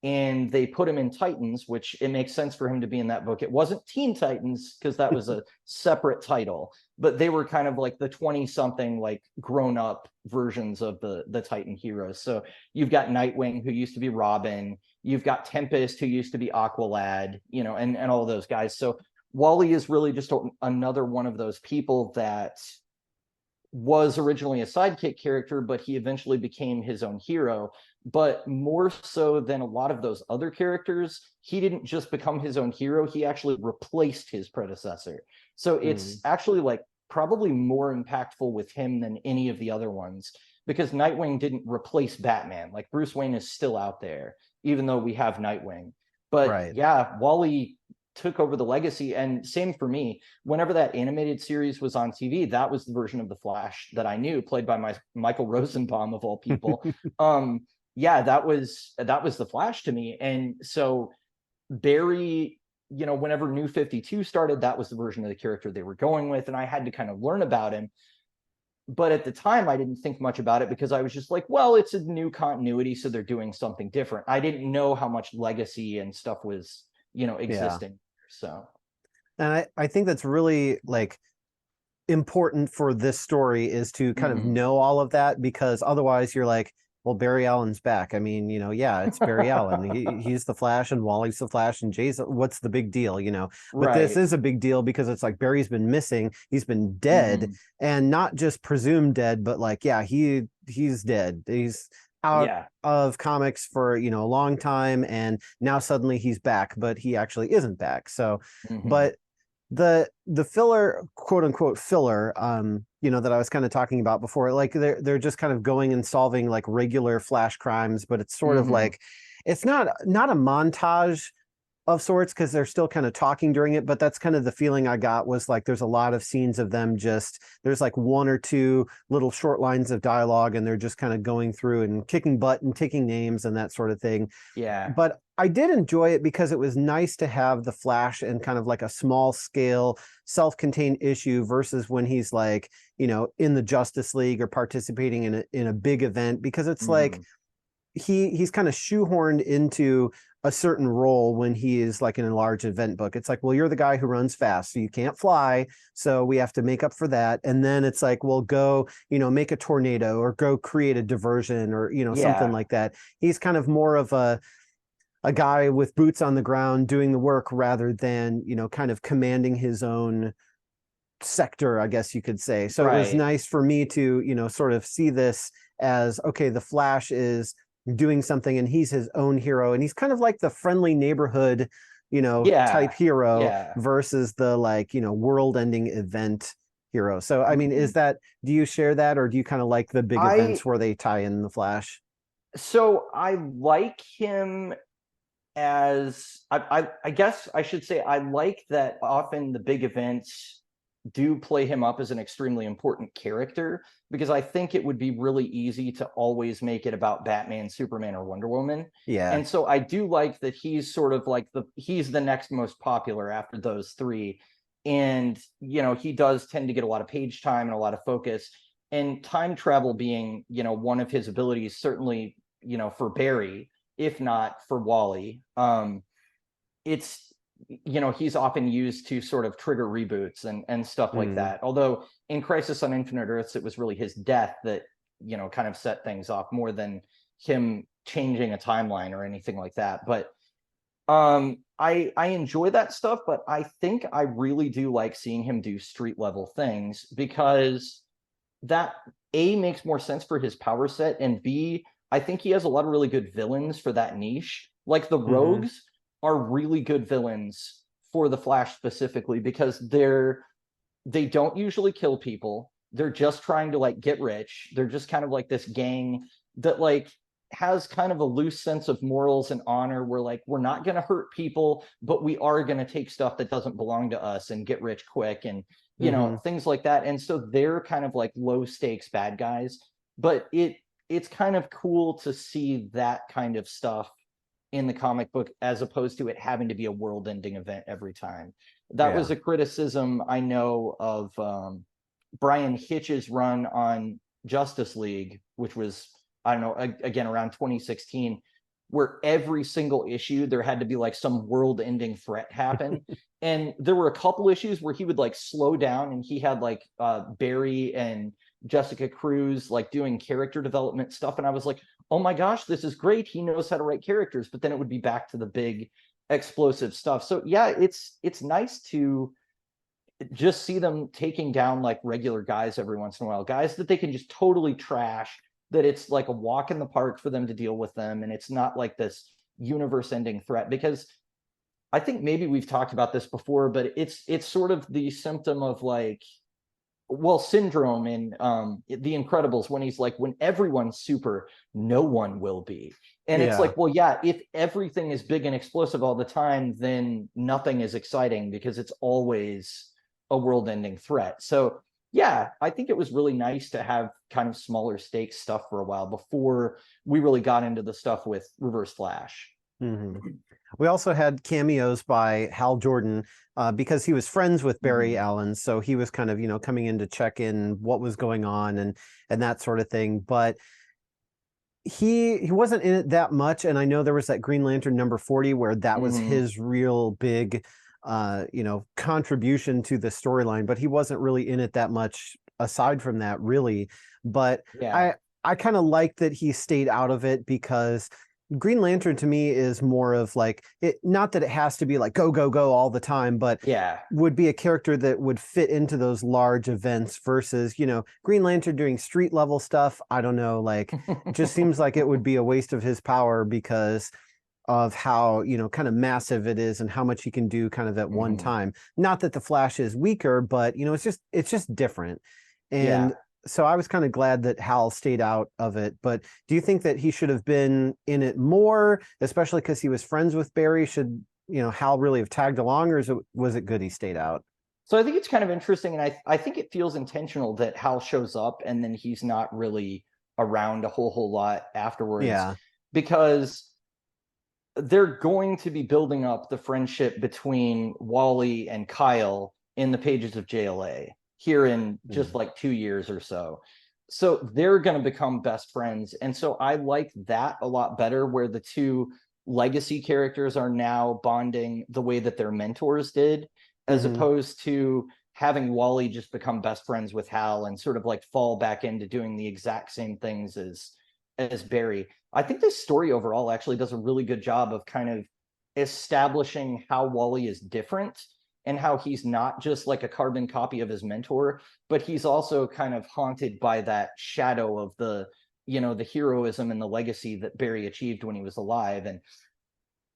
and they put him in Titans, which it makes sense for him to be in that book. It wasn't Teen Titans because that was a separate title, but they were kind of like the 20-something, like grown-up versions of the Titan heroes. So you've got Nightwing, who used to be Robin. You've got Tempest, who used to be Aqualad, you know, and all those guys. So Wally is really just another one of those people that was originally a sidekick character, but he eventually became his own hero. But more so than a lot of those other characters, he didn't just become his own hero, he actually replaced his predecessor. So it's actually like probably more impactful with him than any of the other ones, because Nightwing didn't replace Batman. Like, Bruce Wayne is still out there, even though we have Nightwing. But yeah, Wally took over the legacy. And same for me. Whenever that animated series was on TV, that was the version of the Flash that I knew, played by Michael Rosenbaum of all people. Yeah, that was the Flash to me. And so Barry, you know, whenever New 52 started, that was the version of the character they were going with, and I had to kind of learn about him. But at the time, I didn't think much about it because I was just like, well, it's a new continuity, so they're doing something different. I didn't know how much legacy and stuff was, you know, existing. So, and I think that's really like important for this story, is to kind of know all of that, because otherwise you're like, well, Barry Allen's back. I mean, you know, yeah, it's Barry Allen. He's the Flash, and Wally's the Flash, and Jay's. What's the big deal, you know? But this is a big deal because it's like Barry's been missing. He's been dead, and not just presumed dead, but like, yeah, he's dead. He's out of comics for, you know, a long time, and now suddenly he's back, but he actually isn't back. So, but the filler, quote unquote filler, you know, that I was kind of talking about before, like they're just kind of going and solving like regular Flash crimes, but it's sort of like, it's not a montage of sorts, because they're still kind of talking during it, but that's kind of the feeling I got, was like there's a lot of scenes of them there's like one or two little short lines of dialogue, and they're just kind of going through and kicking butt and taking names and that sort of thing. Yeah. But I did enjoy it because it was nice to have the Flash in kind of like a small scale, self-contained issue versus when he's like, in the Justice League or participating in a big event, because it's like he's kind of shoehorned into a certain role when he is like in a large event book. It's like, well, you're the guy who runs fast, so you can't fly, so we have to make up for that. And then it's like, well, go, make a tornado or go create a diversion or, something like that. He's kind of more of a guy with boots on the ground doing the work rather than, kind of commanding his own sector, I guess you could say. So It was nice for me to, sort of see this as, okay, the Flash is doing something and he's his own hero, and he's kind of like the friendly neighborhood, type hero versus the like, world-ending event hero. So, I mean, do you share that, or do you kind of like the big events where they tie in the Flash? So I like him as I guess I should say I like that often the big events do play him up as an extremely important character, because I think it would be really easy to always make it about Batman, Superman, or Wonder Woman. Yeah. And so I do like that he's sort of like he's the next most popular after those three. And, he does tend to get a lot of page time and a lot of focus. And time travel being, one of his abilities, certainly, for Barry, if not for Wally, it's, he's often used to sort of trigger reboots and stuff like that. Although in Crisis on Infinite Earths, it was really his death that, kind of set things off more than him changing a timeline or anything like that. But I enjoy that stuff, but I think I really do like seeing him do street level things, because that A, makes more sense for his power set, and B, I think he has a lot of really good villains for that niche. Like the Rogues are really good villains for the Flash specifically, because they don't usually kill people. They're just trying to like get rich. They're just kind of like this gang that like has kind of a loose sense of morals and honor, where like, we're not going to hurt people, but we are going to take stuff that doesn't belong to us and get rich quick, and things like that. And so they're kind of like low stakes bad guys, but it's kind of cool to see that kind of stuff in the comic book, as opposed to it having to be a world-ending event every time. That was a criticism I know of Brian Hitch's run on Justice League, which was, I don't know, again, around 2016, where every single issue there had to be like some world-ending threat happen. And there were a couple issues where he would like slow down, and he had like Barry and Jessica Cruz like doing character development stuff, and I was like, oh my gosh, this is great, he knows how to write characters. But then it would be back to the big explosive stuff. So yeah, it's nice to just see them taking down like regular guys every once in a while, guys that they can just totally trash, that it's like a walk in the park for them to deal with them, and it's not like this universe ending threat. Because I think maybe we've talked about this before, but it's sort of the symptom of like, well, Syndrome in The Incredibles, when he's like, when everyone's super, no one will be. And it's like, well, yeah, if everything is big and explosive all the time, then nothing is exciting, because it's always a world-ending threat. So yeah, I think it was really nice to have kind of smaller stakes stuff for a while before we really got into the stuff with Reverse Flash. We also had cameos by Hal Jordan, because he was friends with Barry Allen, so he was kind of, coming in to check in what was going on and that sort of thing. But he wasn't in it that much, and I know there was that Green Lantern number 40 where that was his real big contribution to the storyline, but he wasn't really in it that much aside from that, really. But I kind of like that he stayed out of it, because Green Lantern to me is more of like, it, not that it has to be like go go go all the time, but would be a character that would fit into those large events versus, Green Lantern doing street level stuff. I don't know, like it just seems like it would be a waste of his power because of how, kind of massive it is and how much he can do kind of at one time. Not that the Flash is weaker, but it's just different. And so I was kind of glad that Hal stayed out of it. But do you think that he should have been in it more, especially because he was friends with Barry? Should Hal really have tagged along, or was it good he stayed out? So I think it's kind of interesting, and I think it feels intentional that Hal shows up and then he's not really around a whole lot afterwards. Yeah. Because they're going to be building up the friendship between Wally and Kyle in the pages of JLA here in just like 2 years or so. So they're going to become best friends. And so I like that a lot better, where the two legacy characters are now bonding the way that their mentors did, as opposed to having Wally just become best friends with Hal and sort of like fall back into doing the exact same things as Barry. I think this story overall actually does a really good job of kind of establishing how Wally is different and how he's not just like a carbon copy of his mentor, but he's also kind of haunted by that shadow of the heroism and the legacy that Barry achieved when he was alive. And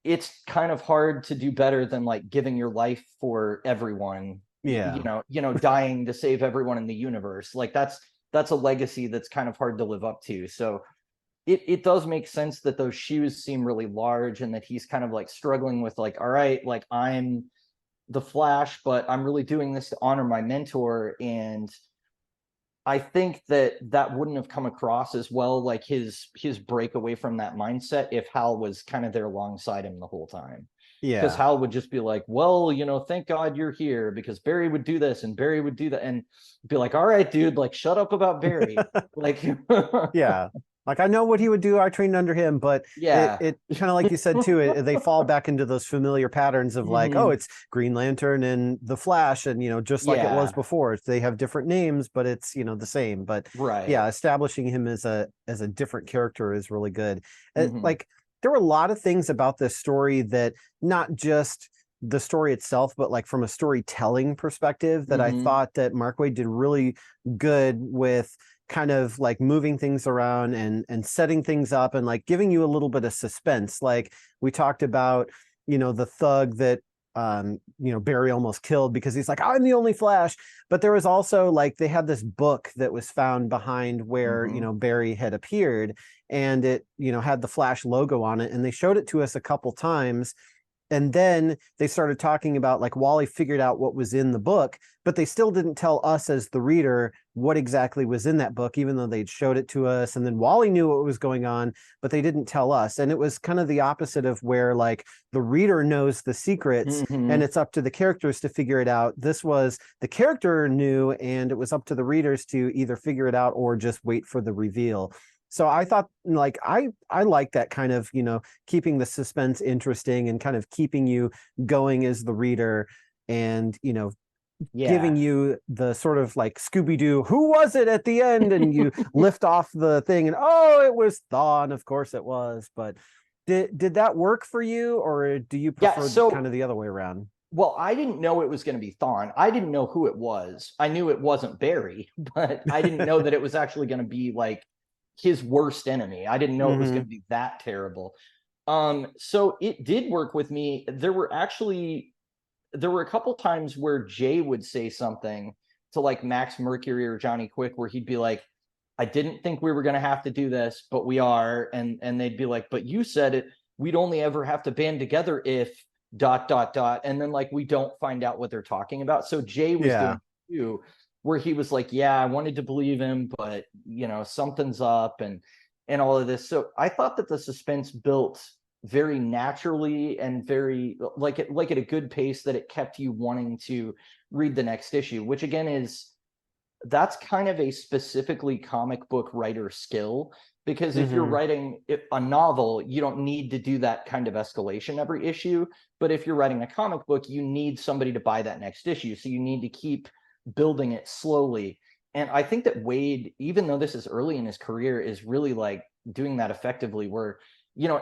it's kind of hard to do better than like giving your life for everyone. Yeah. Dying to save everyone in the universe. Like that's a legacy that's kind of hard to live up to. So it does make sense that those shoes seem really large, and that he's kind of like struggling with like, all right, like I'm the Flash, but I'm really doing this to honor my mentor. And I think that wouldn't have come across as well, like his break away from that mindset, if Hal was kind of there alongside him the whole time. Yeah. Because Hal would just be like, well, thank God you're here, because Barry would do this and Barry would do that, and be like, all right, dude, like shut up about Barry. Like Yeah. Like, I know what he would do. I trained under him, but yeah, it kind of like you said too, they fall back into those familiar patterns of like, oh, it's Green Lantern and the Flash, and just like it was before. They have different names, but it's the same. But right. Yeah, establishing him as a different character is really good. Like, there were a lot of things about this story that, not just the story itself, but like from a storytelling perspective, that I thought that Mark Waid did really good with, kind of like moving things around and setting things up and like giving you a little bit of suspense. Like we talked about, the thug that Barry almost killed because he's like, I'm the only Flash. But there was also like, they had this book that was found behind where Barry had appeared, and it had the Flash logo on it, and they showed it to us a couple times. And then they started talking about like Wally figured out what was in the book, but they still didn't tell us as the reader what exactly was in that book, even though they'd showed it to us. And then Wally knew what was going on, but they didn't tell us. And it was kind of the opposite of where like the reader knows the secrets and it's up to the characters to figure it out. This was the character knew, and it was up to the readers to either figure it out or just wait for the reveal. So I thought, like, I like that kind of, keeping the suspense interesting and kind of keeping you going as the reader, and, giving you the sort of like Scooby-Doo, who was it at the end? And you lift off the thing and, oh, it was Thawne. Of course it was. But did that work for you, or do you prefer kind of the other way around? Well, I didn't know it was going to be Thawne. I didn't know who it was. I knew it wasn't Barry, but I didn't know that it was actually going to be like his worst enemy. I didn't know it was going to be that terrible. So it did work with me. There were a couple times where Jay would say something to like Max Mercury or Johnny Quick, where he'd be like, I didn't think we were going to have to do this, but we are. And they'd be like, but you said it, we'd only ever have to band together if ... And then like, we don't find out what they're talking about. So Jay was doing too, where he was like, yeah, I wanted to believe him, but something's up and all of this. So I thought that the suspense built very naturally and very like at a good pace, that it kept you wanting to read the next issue, which again that's kind of a specifically comic book writer skill, because if you're writing a novel, you don't need to do that kind of escalation every issue. But if you're writing a comic book, you need somebody to buy that next issue. So you need to keep building it slowly. And I think that Waid, even though this is early in his career, is really like doing that effectively, where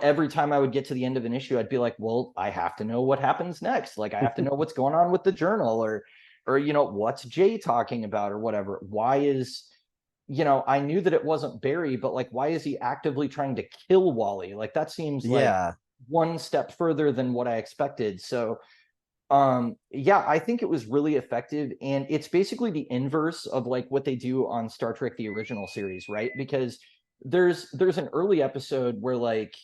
every time I would get to the end of an issue, I'd be like, well, I have to know what happens next. Like I have to know what's going on with the journal, or what's Jay talking about, or whatever. Why is I knew that it wasn't Barry, but like, why is he actively trying to kill Wally? Like that seems like one step further than what I expected. So I think it was really effective, and it's basically the inverse of like what they do on Star Trek the original series, right? Because there's an early episode where like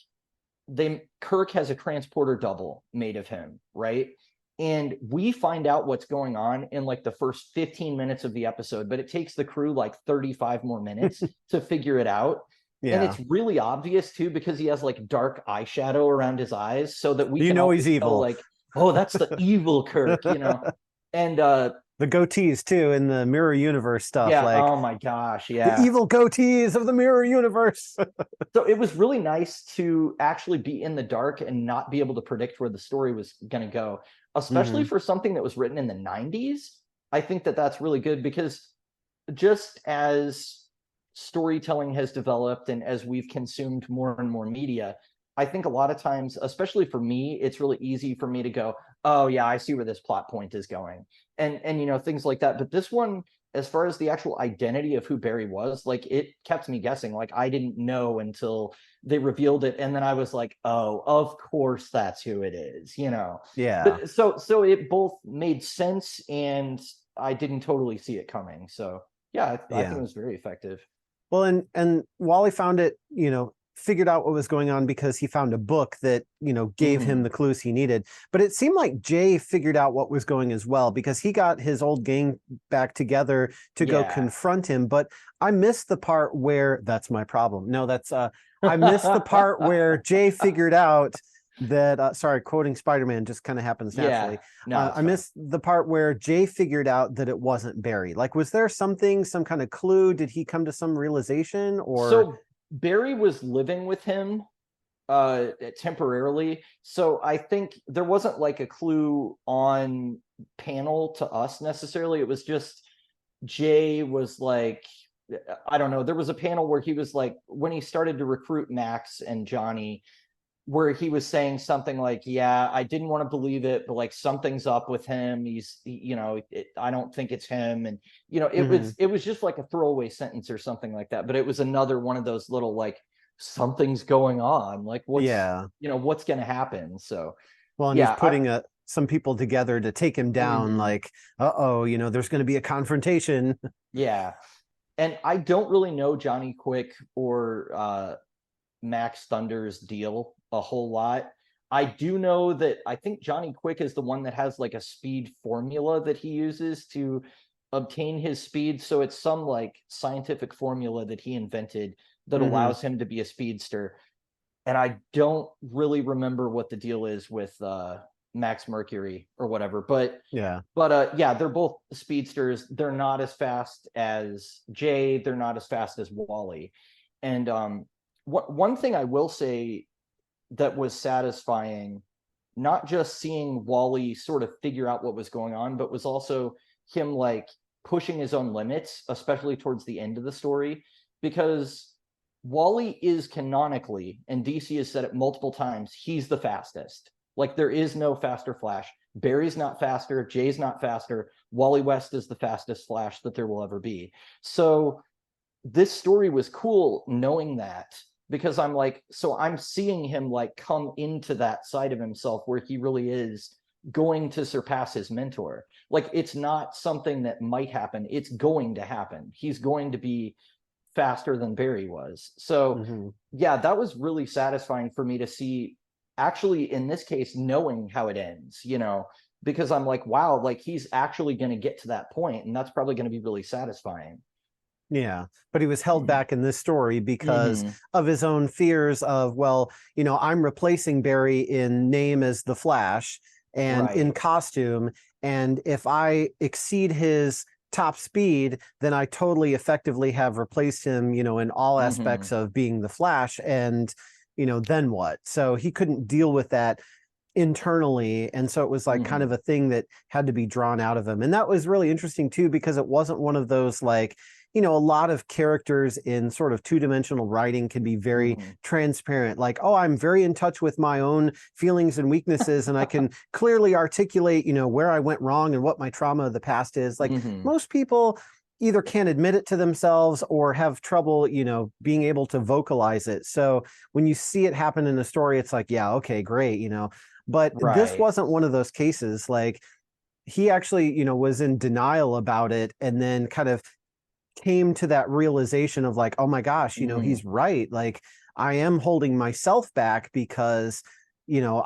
Kirk has a transporter double made of him, right? And we find out what's going on in like the first 15 minutes of the episode, but it takes the crew like 35 more minutes to figure it out. And it's really obvious too, because he has like dark eyeshadow around his eyes, so that we can he's evil. tell, like, oh, that's the evil Kirk, you know. And the goatees too in the mirror universe stuff. Yeah, like, oh my gosh, yeah. The evil goatees of the mirror universe. So it was really nice to actually be in the dark and not be able to predict where the story was going to go, especially for something that was written in the 90s. I think that that's really good, because just as storytelling has developed and as we've consumed more and more media, I think a lot of times, especially for me, it's really easy for me to go, oh yeah, I see where this plot point is going, and you know, things like that. But this one, as far as the actual identity of who Barry was, like, it kept me guessing. Like, I didn't know until they revealed it, and then I was like, oh, of course that's who it is, you know. Yeah. But, so it both made sense, and I didn't totally see it coming. So yeah, I think it was very effective. Well, and Wally found it, you know, figured out what was going on because he found a book that, you know, gave him the clues he needed. But it seemed like Jay figured out what was going as well, because he got his old gang back together to go confront him. But I missed the part where, that's my problem. No, that's I missed the part where Jay figured out that sorry, quoting Spider-Man just kind of happens naturally. I missed the part where Jay figured out that it wasn't Barry. Like, was there some kind of clue? Did he come to some realization? Or so Barry was living with him temporarily, so I think there wasn't like a clue on panel to us necessarily. It was just Jay was like, I don't know, there was a panel where he was like, when he started to recruit Max and Johnny, where he was saying something like, yeah, I didn't want to believe it, but like, something's up with him. You know, I don't think it's him. And, you know, it was just like a throwaway sentence or something like that. But it was another one of those little, like, something's going on. Like, what's, you know, what's going to happen? So, well, and he's putting some people together to take him down. Like, uh-oh, you know, there's going to be a confrontation. Yeah. And I don't really know Johnny Quick or Max Thunder's deal a whole lot. I do know that I think Johnny Quick is the one that has like a speed formula that he uses to obtain his speed. So it's some like scientific formula that he invented that allows him to be a speedster. And I don't really remember what the deal is with Max Mercury or whatever, but yeah, they're both speedsters. They're not as fast as Jay. They're not as fast as Wally. And one thing I will say that was satisfying, not just seeing Wally sort of figure out what was going on, but was also him like pushing his own limits, especially towards the end of the story, because Wally is canonically, and DC has said it multiple times, he's the fastest. Like, there is no faster Flash. Barry's not faster. Jay's not faster. Wally West is the fastest Flash that there will ever be. So this story was cool knowing that, because I'm like, so I'm seeing him like come into that side of himself where he really is going to surpass his mentor. Like, it's not something that might happen. It's going to happen. He's going to be faster than Barry was. So yeah, that was really satisfying for me to see, actually, in this case, knowing how it ends, you know, because I'm like, wow, like, he's actually going to get to that point, and that's probably going to be really satisfying. Yeah, but he was held back in this story because of his own fears of, well, you know, I'm replacing Barry in name as the Flash and in costume, and if I exceed his top speed, then I totally effectively have replaced him, you know, in all aspects of being the Flash, and, you know, then what? So he couldn't deal with that internally, and so it was like kind of a thing that had to be drawn out of him. And that was really interesting too, because it wasn't one of those, like, you know, a lot of characters in sort of two-dimensional writing can be very transparent, like, oh, I'm very in touch with my own feelings and weaknesses, and I can clearly articulate, you know, where I went wrong and what my trauma of the past is. Like, most people either can't admit it to themselves or have trouble, you know, being able to vocalize it. So when you see it happen in a story, it's like, yeah, okay, great, you know. But this wasn't one of those cases. Like, he actually, you know, was in denial about it, and then kind of came to that realization of like, oh my gosh, you know, he's right. Like, I am holding myself back because, you know,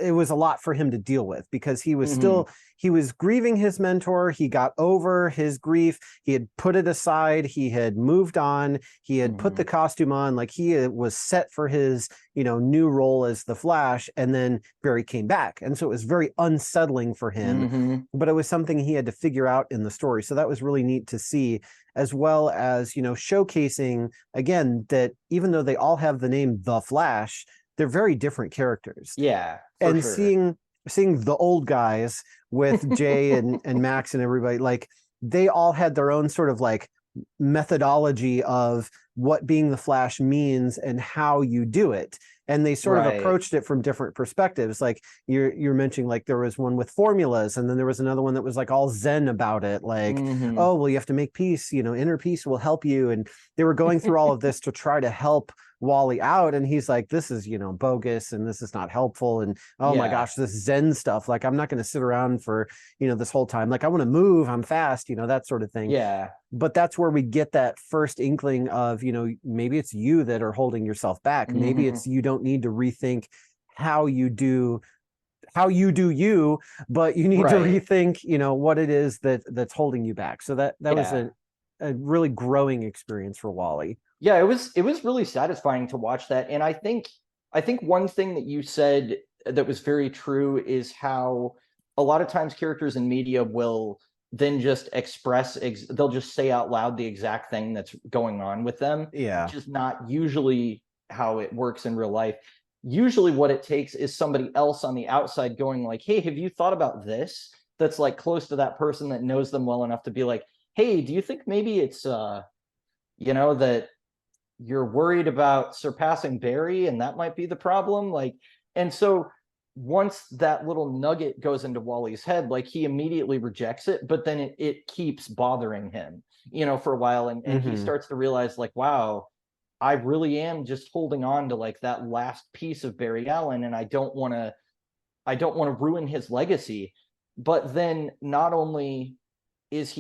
it was a lot for him to deal with, because he was still, he was grieving his mentor. He got over his grief. He had put it aside. He had moved on. He had put the costume on. Like, he was set for his, you know, new role as the Flash. And then Barry came back. And so it was very unsettling for him, but it was something he had to figure out in the story. So that was really neat to see, as well as, you know, showcasing again that even though they all have the name The Flash, they're very different characters. Yeah. And sure. seeing the old guys with Jay and Max and everybody, like, they all had their own sort of like methodology of what being the Flash means and how you do it. And they sort of approached it from different perspectives. Like you're mentioning, like there was one with formulas, and then there was another one that was like all Zen about it. Like, oh, well, you have to make peace, you know, inner peace will help you. And they were going through all of this to try to help Wally out, and he's like, this is, you know, bogus, and this is not helpful, and oh my gosh, this Zen stuff, like, I'm not going to sit around for, you know, this whole time, like, I want to move, I'm fast, you know, that sort of thing. But that's where we get that first inkling of, you know, maybe it's you that are holding yourself back. Maybe it's, you don't need to rethink how you do you, but you need to rethink, you know, what it is that's holding you back. So that was a really growing experience for Wally. Yeah, it was really satisfying to watch that. And I think one thing that you said that was very true is how a lot of times characters in media will then just they'll just say out loud the exact thing that's going on with them. Which is not usually how it works in real life. Usually what it takes is somebody else on the outside going like, hey, have you thought about this? That's like close to that person that knows them well enough to be like, hey, do you think maybe it's you know, that you're worried about surpassing Barry and that might be the problem? Like, and so once that little nugget goes into Wally's head, like, he immediately rejects it, but then it keeps bothering him, you know, for a while. And he starts to realize like, wow, I really am just holding on to like that last piece of Barry Allen, and I don't want to ruin his legacy. But then not only is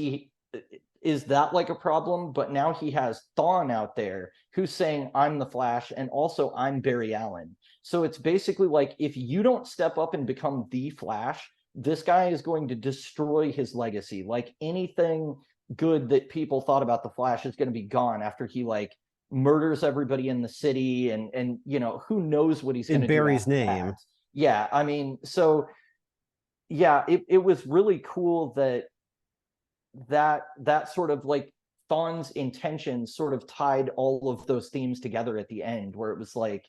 that like a problem, but now he has Thawne out there who's saying, I'm the Flash, and also I'm Barry Allen. So it's basically like, if you don't step up and become the Flash, this guy is going to destroy his legacy. Like, anything good that people thought about the Flash is going to be gone after he like murders everybody in the city, and you know, who knows what he's going to do in Barry's name. Yeah, I mean, so yeah, it was really cool that sort of like Thawne's intentions sort of tied all of those themes together at the end, where it was like,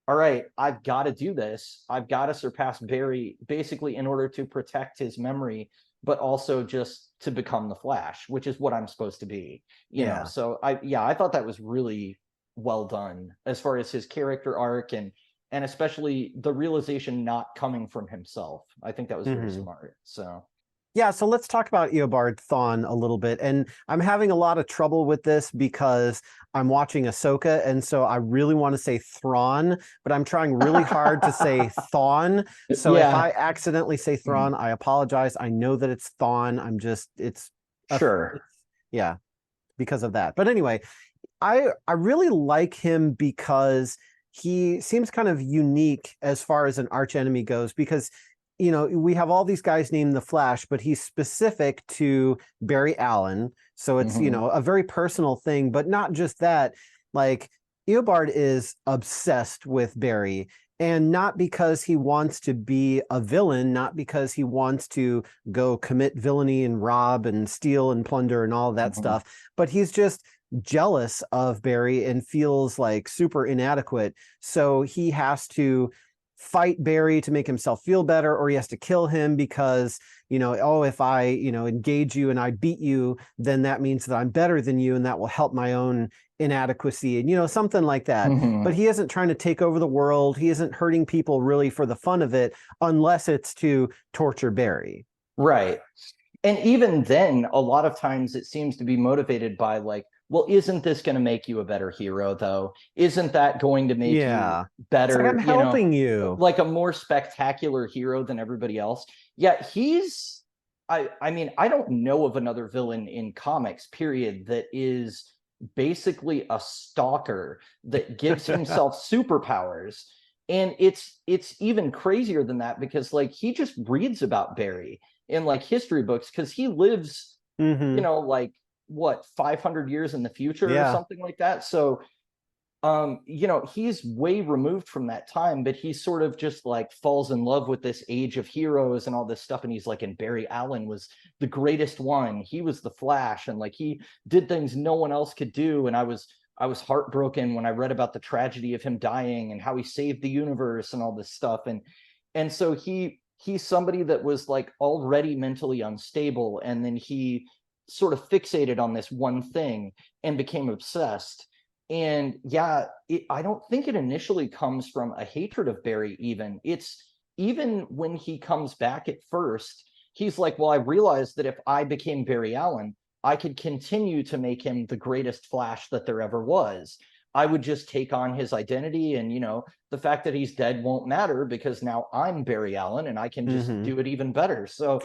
all right, I've got to do this. I've got to surpass Barry basically in order to protect his memory, but also just to become the Flash, which is what I'm supposed to be, you know? So I thought that was really well done as far as his character arc, and especially the realization not coming from himself. I think that was very smart. So yeah, so let's talk about Eobard Thawne a little bit. And I'm having a lot of trouble with this because I'm watching Ahsoka, and so I really want to say Thrawn, but I'm trying really hard to say Thawne. So if I accidentally say Thrawn, I apologize. I know that it's Thawne. Yeah, because of that. But anyway, I really like him because he seems kind of unique as far as an archenemy goes, because you know, we have all these guys named the Flash, but he's specific to Barry Allen. So it's, you know, a very personal thing, but not just that. Like, Eobard is obsessed with Barry, and not because he wants to be a villain, not because he wants to go commit villainy and rob and steal and plunder and all of that stuff, but he's just jealous of Barry and feels like super inadequate. So he has to fight Barry to make himself feel better, or he has to kill him because, you know, oh, if I, you know, engage you and I beat you, then that means that I'm better than you, and that will help my own inadequacy, and, you know, something like that. But he isn't trying to take over the world. He isn't hurting people really for the fun of it, unless it's to torture Barry. Right. And even then, a lot of times it seems to be motivated by like, well, isn't this going to make you a better hero, though? Isn't that going to make you better? It's like, I'm helping you. Like a more spectacular hero than everybody else. Yeah, I mean, I don't know of another villain in comics, period, that is basically a stalker that gives himself superpowers. And it's even crazier than that, because like he just reads about Barry in like history books, because he lives, like what, 500 years in the future or something like that. So he's way removed from that time, but he sort of just like falls in love with this age of heroes and all this stuff. And he's like, and Barry Allen was the greatest one. He was the Flash, and like he did things no one else could do. And I was heartbroken when I read about the tragedy of him dying and how he saved the universe and all this stuff. And so he's somebody that was like already mentally unstable, and then he sort of fixated on this one thing and became obsessed. And I don't think it initially comes from a hatred of Barry. Even when he comes back at first, he's like, well, I realized that if I became Barry Allen, I could continue to make him the greatest Flash that there ever was. I would just take on his identity, and the fact that he's dead won't matter, because now I'm Barry Allen and I can just do it even better. So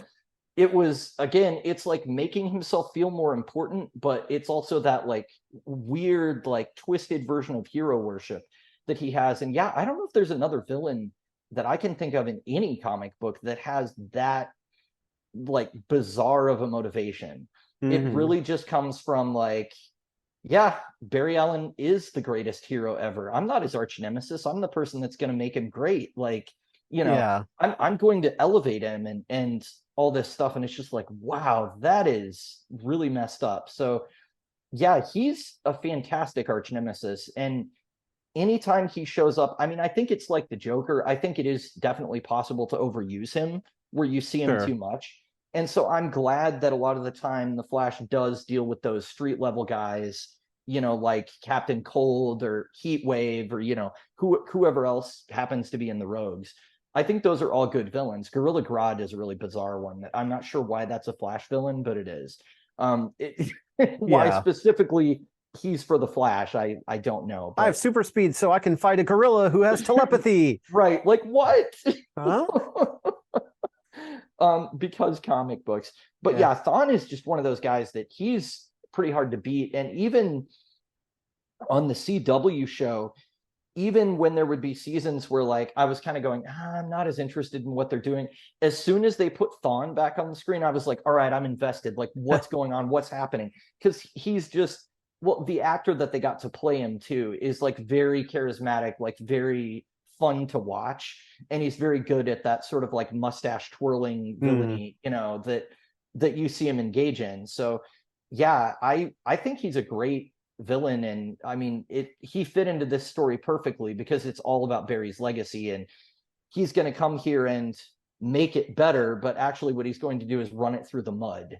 it was, again, it's like making himself feel more important, but it's also that like weird, like twisted version of hero worship that he has. And I don't know if there's another villain that I can think of in any comic book that has that like bizarre of a motivation. It really just comes from like, Barry Allen is the greatest hero ever. I'm not his arch nemesis. I'm the person that's going to make him great. Like, I'm going to elevate him and all this stuff. And it's just like, wow, that is really messed up. So he's a fantastic arch nemesis. And anytime he shows up, I mean, I think it's like the Joker. I think it is definitely possible to overuse him where you see him too much. And so I'm glad that a lot of the time the Flash does deal with those street level guys, like Captain Cold or Heat Wave, or, whoever else happens to be in the Rogues. I think those are all good villains. Gorilla Grodd is a really bizarre one that I'm not sure why that's a Flash villain, but it is. Why specifically he's for the Flash, I don't know. But... I have super speed, so I can fight a gorilla who has telepathy. Right, like what? Huh? Because comic books. But Thawne is just one of those guys that he's pretty hard to beat. And even on the CW show, even when there would be seasons where like I was kind of going, I'm not as interested in what they're doing, as soon as they put Thawne back on the screen, I was like, all right, I'm invested. Like, what's going on? What's happening? Because he's just, well, the actor that they got to play him too is like very charismatic, like very fun to watch, and he's very good at that sort of like mustache twirling villainy, that you see him engage in. So I think he's a great villain, and I mean he fit into this story perfectly, because it's all about Barry's legacy, and he's going to come here and make it better, but actually what he's going to do is run it through the mud.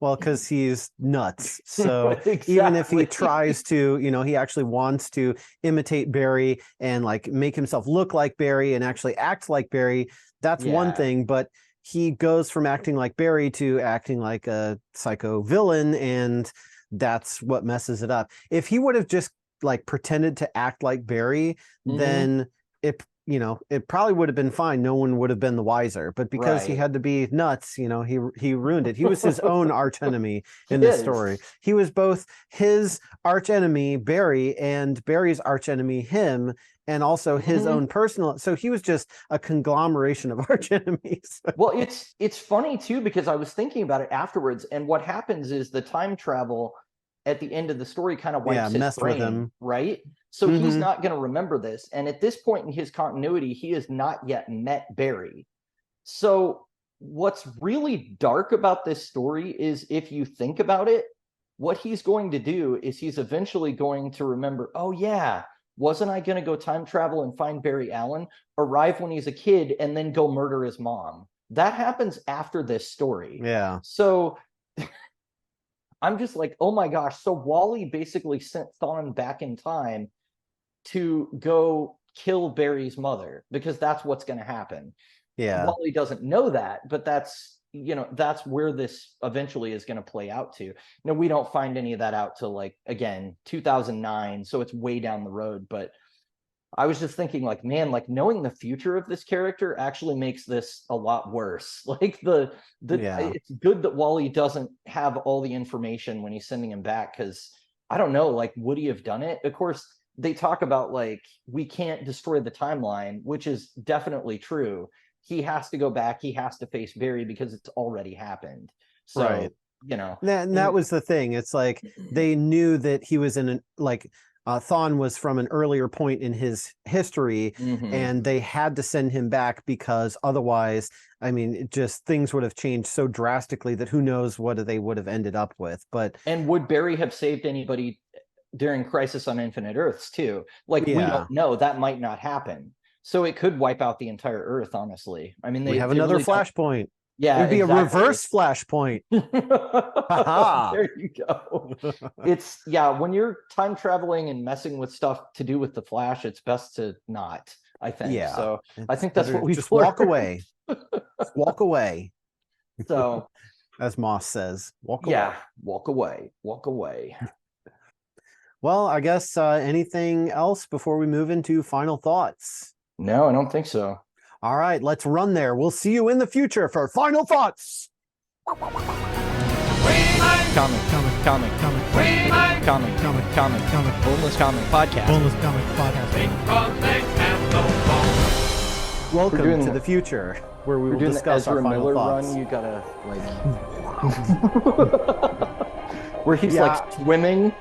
Well, because he's nuts. So Exactly. Even if he tries to, he actually wants to imitate Barry and like make himself look like Barry and actually act like Barry, that's one thing. But he goes from acting like Barry to acting like a psycho villain, and that's what messes it up. If he would have just like pretended to act like Barry, then it probably would have been fine. No one would have been the wiser. But because he had to be nuts, he ruined it. He was his own archenemy in this story. He was both his archenemy, Barry, and Barry's archenemy, him, and also his own personal. So he was just a conglomeration of archenemies. Well, it's funny too, because I was thinking about it afterwards, and what happens is the time travel at the end of the story kind of wipes his brain, with him. Right? So he's not going to remember this. And at this point in his continuity, he has not yet met Barry. So what's really dark about this story is, if you think about it, what he's going to do is he's eventually going to remember, oh yeah, wasn't I going to go time travel and find Barry Allen, arrive when he's a kid, and then go murder his mom? That happens after this story. Yeah. So I'm just like, oh my gosh. So Wally basically sent Thawne back in time to go kill Barry's mother, because that's what's going to happen. Yeah. Wally doesn't know that, but that's where this eventually is going to play out to. Now, we don't find any of that out till, like, again, 2009. So it's way down the road. But I was just thinking, like, man, like knowing the future of this character actually makes this a lot worse. Like it's good that Wally doesn't have all the information when he's sending him back, because I don't know, like, would he have done it? Of course, they talk about like we can't destroy the timeline, which is definitely true. He has to go back. He has to face Barry because it's already happened. So, Right. you know, That was the thing. It's like they knew that he was in Thawne was from an earlier point in his history, and they had to send him back because otherwise, I mean, just things would have changed so drastically that who knows what they would have ended up with. And would Barry have saved anybody during Crisis on Infinite Earths too? Like, we don't know. That might not happen. So it could wipe out the entire Earth, honestly. I mean, we have another really flashpoint. Yeah, it'd be a reverse flashpoint. There you go. It's when you're time traveling and messing with stuff to do with the Flash, it's best to not, I think. Yeah. So I think that's what we just walk away. Walk away. So as Moss says, walk away. Yeah, walk away. Walk away. Well, I guess anything else before we move into final thoughts? No, I don't think so. All right, let's run there. We'll see you in the future for final thoughts. Comic. Boneless Comic Podcast. Welcome to the future, where we will discuss our final thoughts. Run, you gotta like where he's like swimming.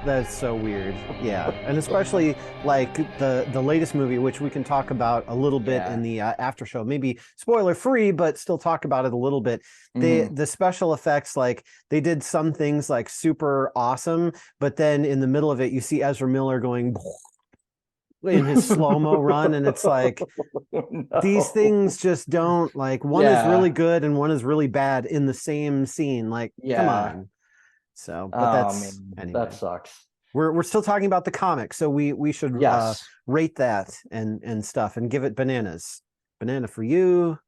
That's so weird. Yeah, and especially like the latest movie, which we can talk about a little bit in the after show. Maybe spoiler free, but still talk about it a little bit. The special effects, like they did some things like super awesome, but then in the middle of it, you see Ezra Miller going in his slow-mo run, and it's like these things just don't, like, one is really good and one is really bad in the same scene. Like, come on. So, but anyway. That sucks. We're still talking about the comic, so we should rate that and stuff and give it bananas. Banana for you,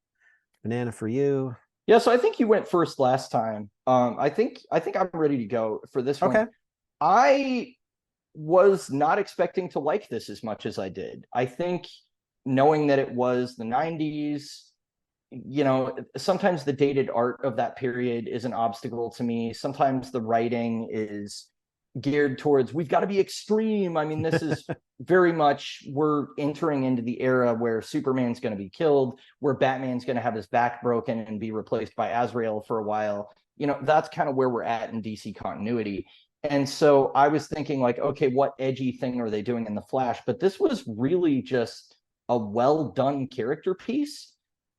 banana for you. Yeah, so I think you went first last time. I think I'm ready to go for this one. Okay. I was not expecting to like this as much as I did. I think knowing that it was the 90s, you know, sometimes the dated art of that period is an obstacle to me. Sometimes the writing is geared towards, we've got to be extreme. I mean, this is very much, we're entering into the era where Superman's going to be killed, where Batman's going to have his back broken and be replaced by Azrael for a while. You know, that's kind of where we're at in DC continuity. And so I was thinking, like, okay, what edgy thing are they doing in the Flash? But this was really just a well done character piece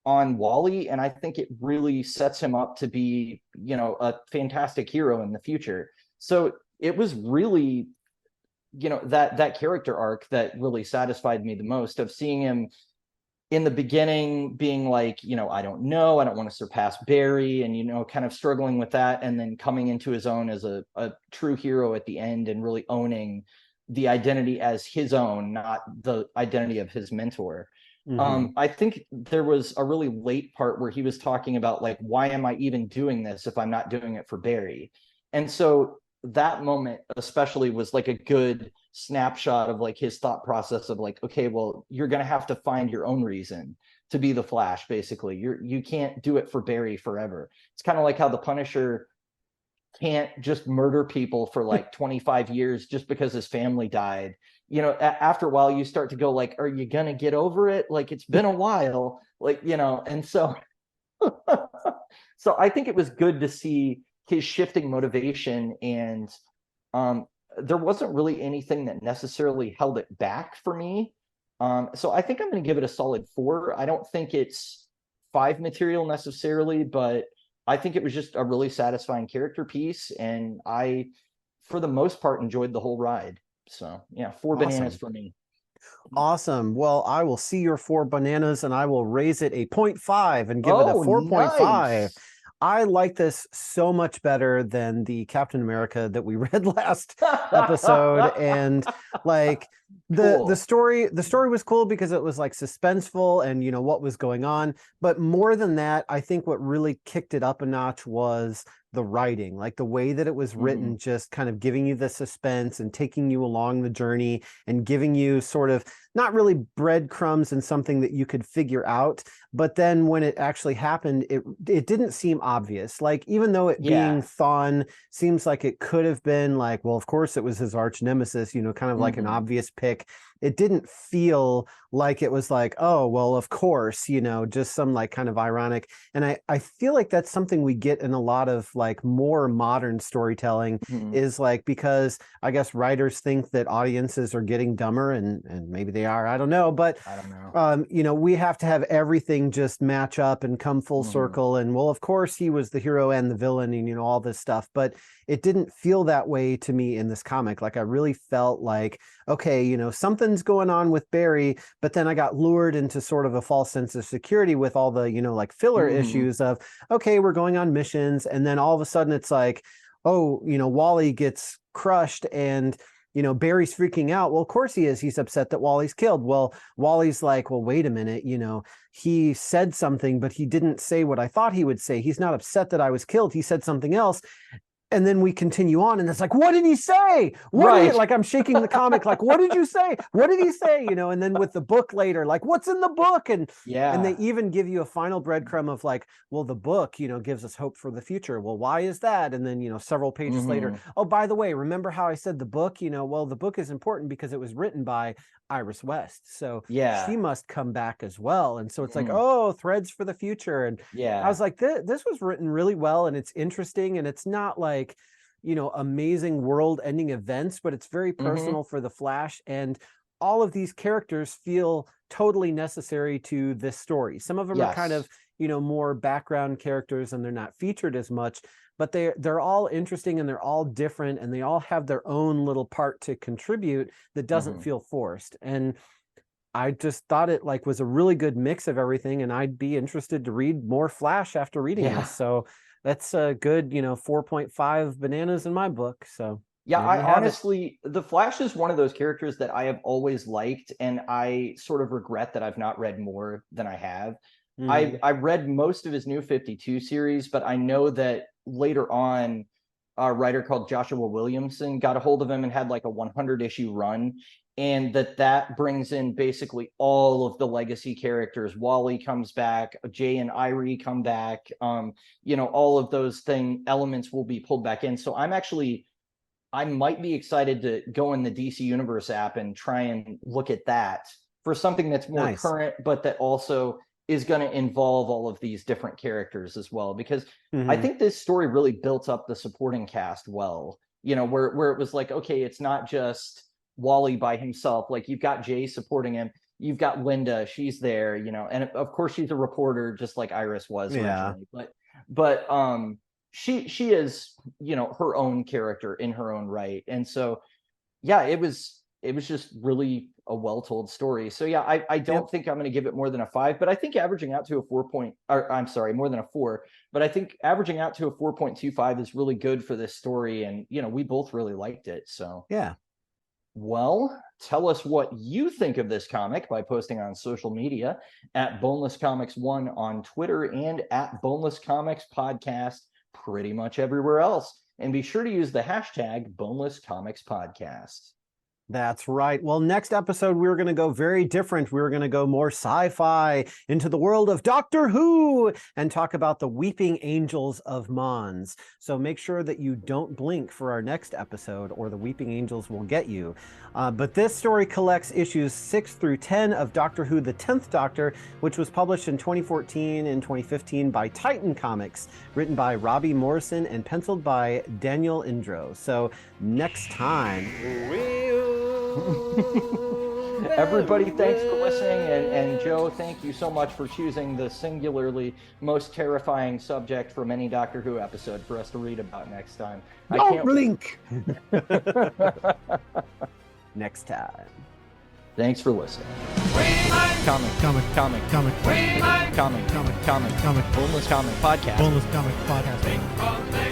on Wally, and I think it really sets him up to be, you know, a fantastic hero in the future. So it was really, you know, that character arc that really satisfied me the most, of seeing him in the beginning being like, you know, I don't want to surpass Barry, and, you know, kind of struggling with that, and then coming into his own as a true hero at the end, and really owning the identity as his own, not the identity of his mentor. I think there was a really late part where he was talking about, like, why am I even doing this if I'm not doing it for Barry? And so that moment especially was like a good snapshot of like his thought process of like, okay, well, you're going to have to find your own reason to be the Flash. Basically, you can't do it for Barry forever. It's kind of like how the Punisher can't just murder people for like 25 years just because his family died. You know, after a while you start to go like, are you gonna get over it? Like, it's been a while, like, you know. And so so I think it was good to see his shifting motivation, and there wasn't really anything that necessarily held it back for me. So I think I'm going to give it a solid 4. I don't think it's 5 material necessarily, but I think it was just a really satisfying character piece, and I, for the most part, enjoyed the whole ride. So yeah, 4 bananas for me. Awesome. Well, I will see your 4 bananas, and I will raise it a 0.5 and give it a 4.5. Nice. I like this so much better than the Captain America that we read last episode. And like the story was cool because it was like suspenseful and, you know, what was going on. But more than that, I think what really kicked it up a notch was the writing, like the way that it was written, just kind of giving you the suspense and taking you along the journey and giving you sort of not really breadcrumbs and something that you could figure out. But then when it actually happened, it didn't seem obvious. Like, even though it being Thawne seems like it could have been like, well, of course it was his arch nemesis, you know, kind of like an obvious pick. It didn't feel like it was like, oh, well, of course, you know, just some like kind of ironic. And I feel like that's something we get in a lot of like more modern storytelling, is like, because I guess writers think that audiences are getting dumber, and maybe they are, I don't know, but I don't know. you know, we have to have everything just match up and come full circle. And well, of course he was the hero and the villain and, you know, all this stuff, but it didn't feel that way to me in this comic. Like, I really felt like, okay, you know, something's going on with Barry, but then I got lured into sort of a false sense of security with all the, you know, like filler issues of, okay, we're going on missions. And then all of a sudden it's like, oh, you know, Wally gets crushed and, you know, Barry's freaking out. Well, of course he is. He's upset that Wally's killed. Well, Wally's like, well, wait a minute, you know, he said something, but he didn't say what I thought he would say. He's not upset that I was killed. He said something else. And then we continue on, and it's like, what did he say? Like, I'm shaking the comic, like, what did you say? What did he say? You know, and then with the book later, like, what's in the book? And and they even give you a final breadcrumb of like, well, the book, you know, gives us hope for the future. Well, why is that? And then, you know, several pages later, oh, by the way, remember how I said the book? You know, well, the book is important because it was written by Iris West, so she must come back as well. And so it's like, oh, threads for the future. And I was like, this was written really well, and it's interesting, and it's not like, you know, amazing world ending events, but it's very personal for the Flash, and all of these characters feel totally necessary to this story. Some of them are kind of, you know, more background characters, and they're not featured as much, but they're all interesting, and they're all different, and they all have their own little part to contribute that doesn't feel forced. And I just thought it like was a really good mix of everything, and I'd be interested to read more Flash after reading this. So that's a good, you know, 4.5 bananas in my book. So I honestly, the Flash is one of those characters that I have always liked, and I sort of regret that I've not read more than I have. I read most of his New 52 series, but I know that later on, a writer called Joshua Williamson got a hold of him and had like a 100 issue run, and that brings in basically all of the legacy characters. Wally comes back, Jay and Irie come back, you know, all of those elements will be pulled back in. So I might be excited to go in the DC Universe app and try and look at that for something that's more current, but that also is going to involve all of these different characters as well, because I think this story really built up the supporting cast well, you know, where it was like, okay, it's not just Wally by himself. Like, you've got Jay supporting him, you've got Linda, she's there, you know, and of course she's a reporter just like Iris was originally, but she is, you know, her own character in her own right. And so it was just really a well-told story. So I don't think I'm going to give it more than a 5, but I think averaging out to a 4 more than a 4, but I think averaging out to a 4.25 is really good for this story. And, you know, we both really liked it. So well, tell us what you think of this comic by posting on social media at Boneless Comics 1 on Twitter and at Boneless Comics Podcast pretty much everywhere else. And be sure to use the hashtag Boneless Comics Podcast. That's right. Well, next episode, we're going to go very different. We're going to go more sci-fi into the world of Doctor Who and talk about the Weeping Angels of Mons. So make sure that you don't blink for our next episode, or the Weeping Angels will get you. But this story collects issues 6 through 10 of Doctor Who, the 10th Doctor, which was published in 2014 and 2015 by Titan Comics, written by Robbie Morrison and penciled by Daniel Indro. So next time, everybody, thanks for listening, and Joe, thank you so much for choosing the singularly most terrifying subject from any Doctor Who episode for us to read about next time. Don't blink. Next time. Thanks for listening. Comic. Boneless Comic Podcast. Boneless Comic Podcast.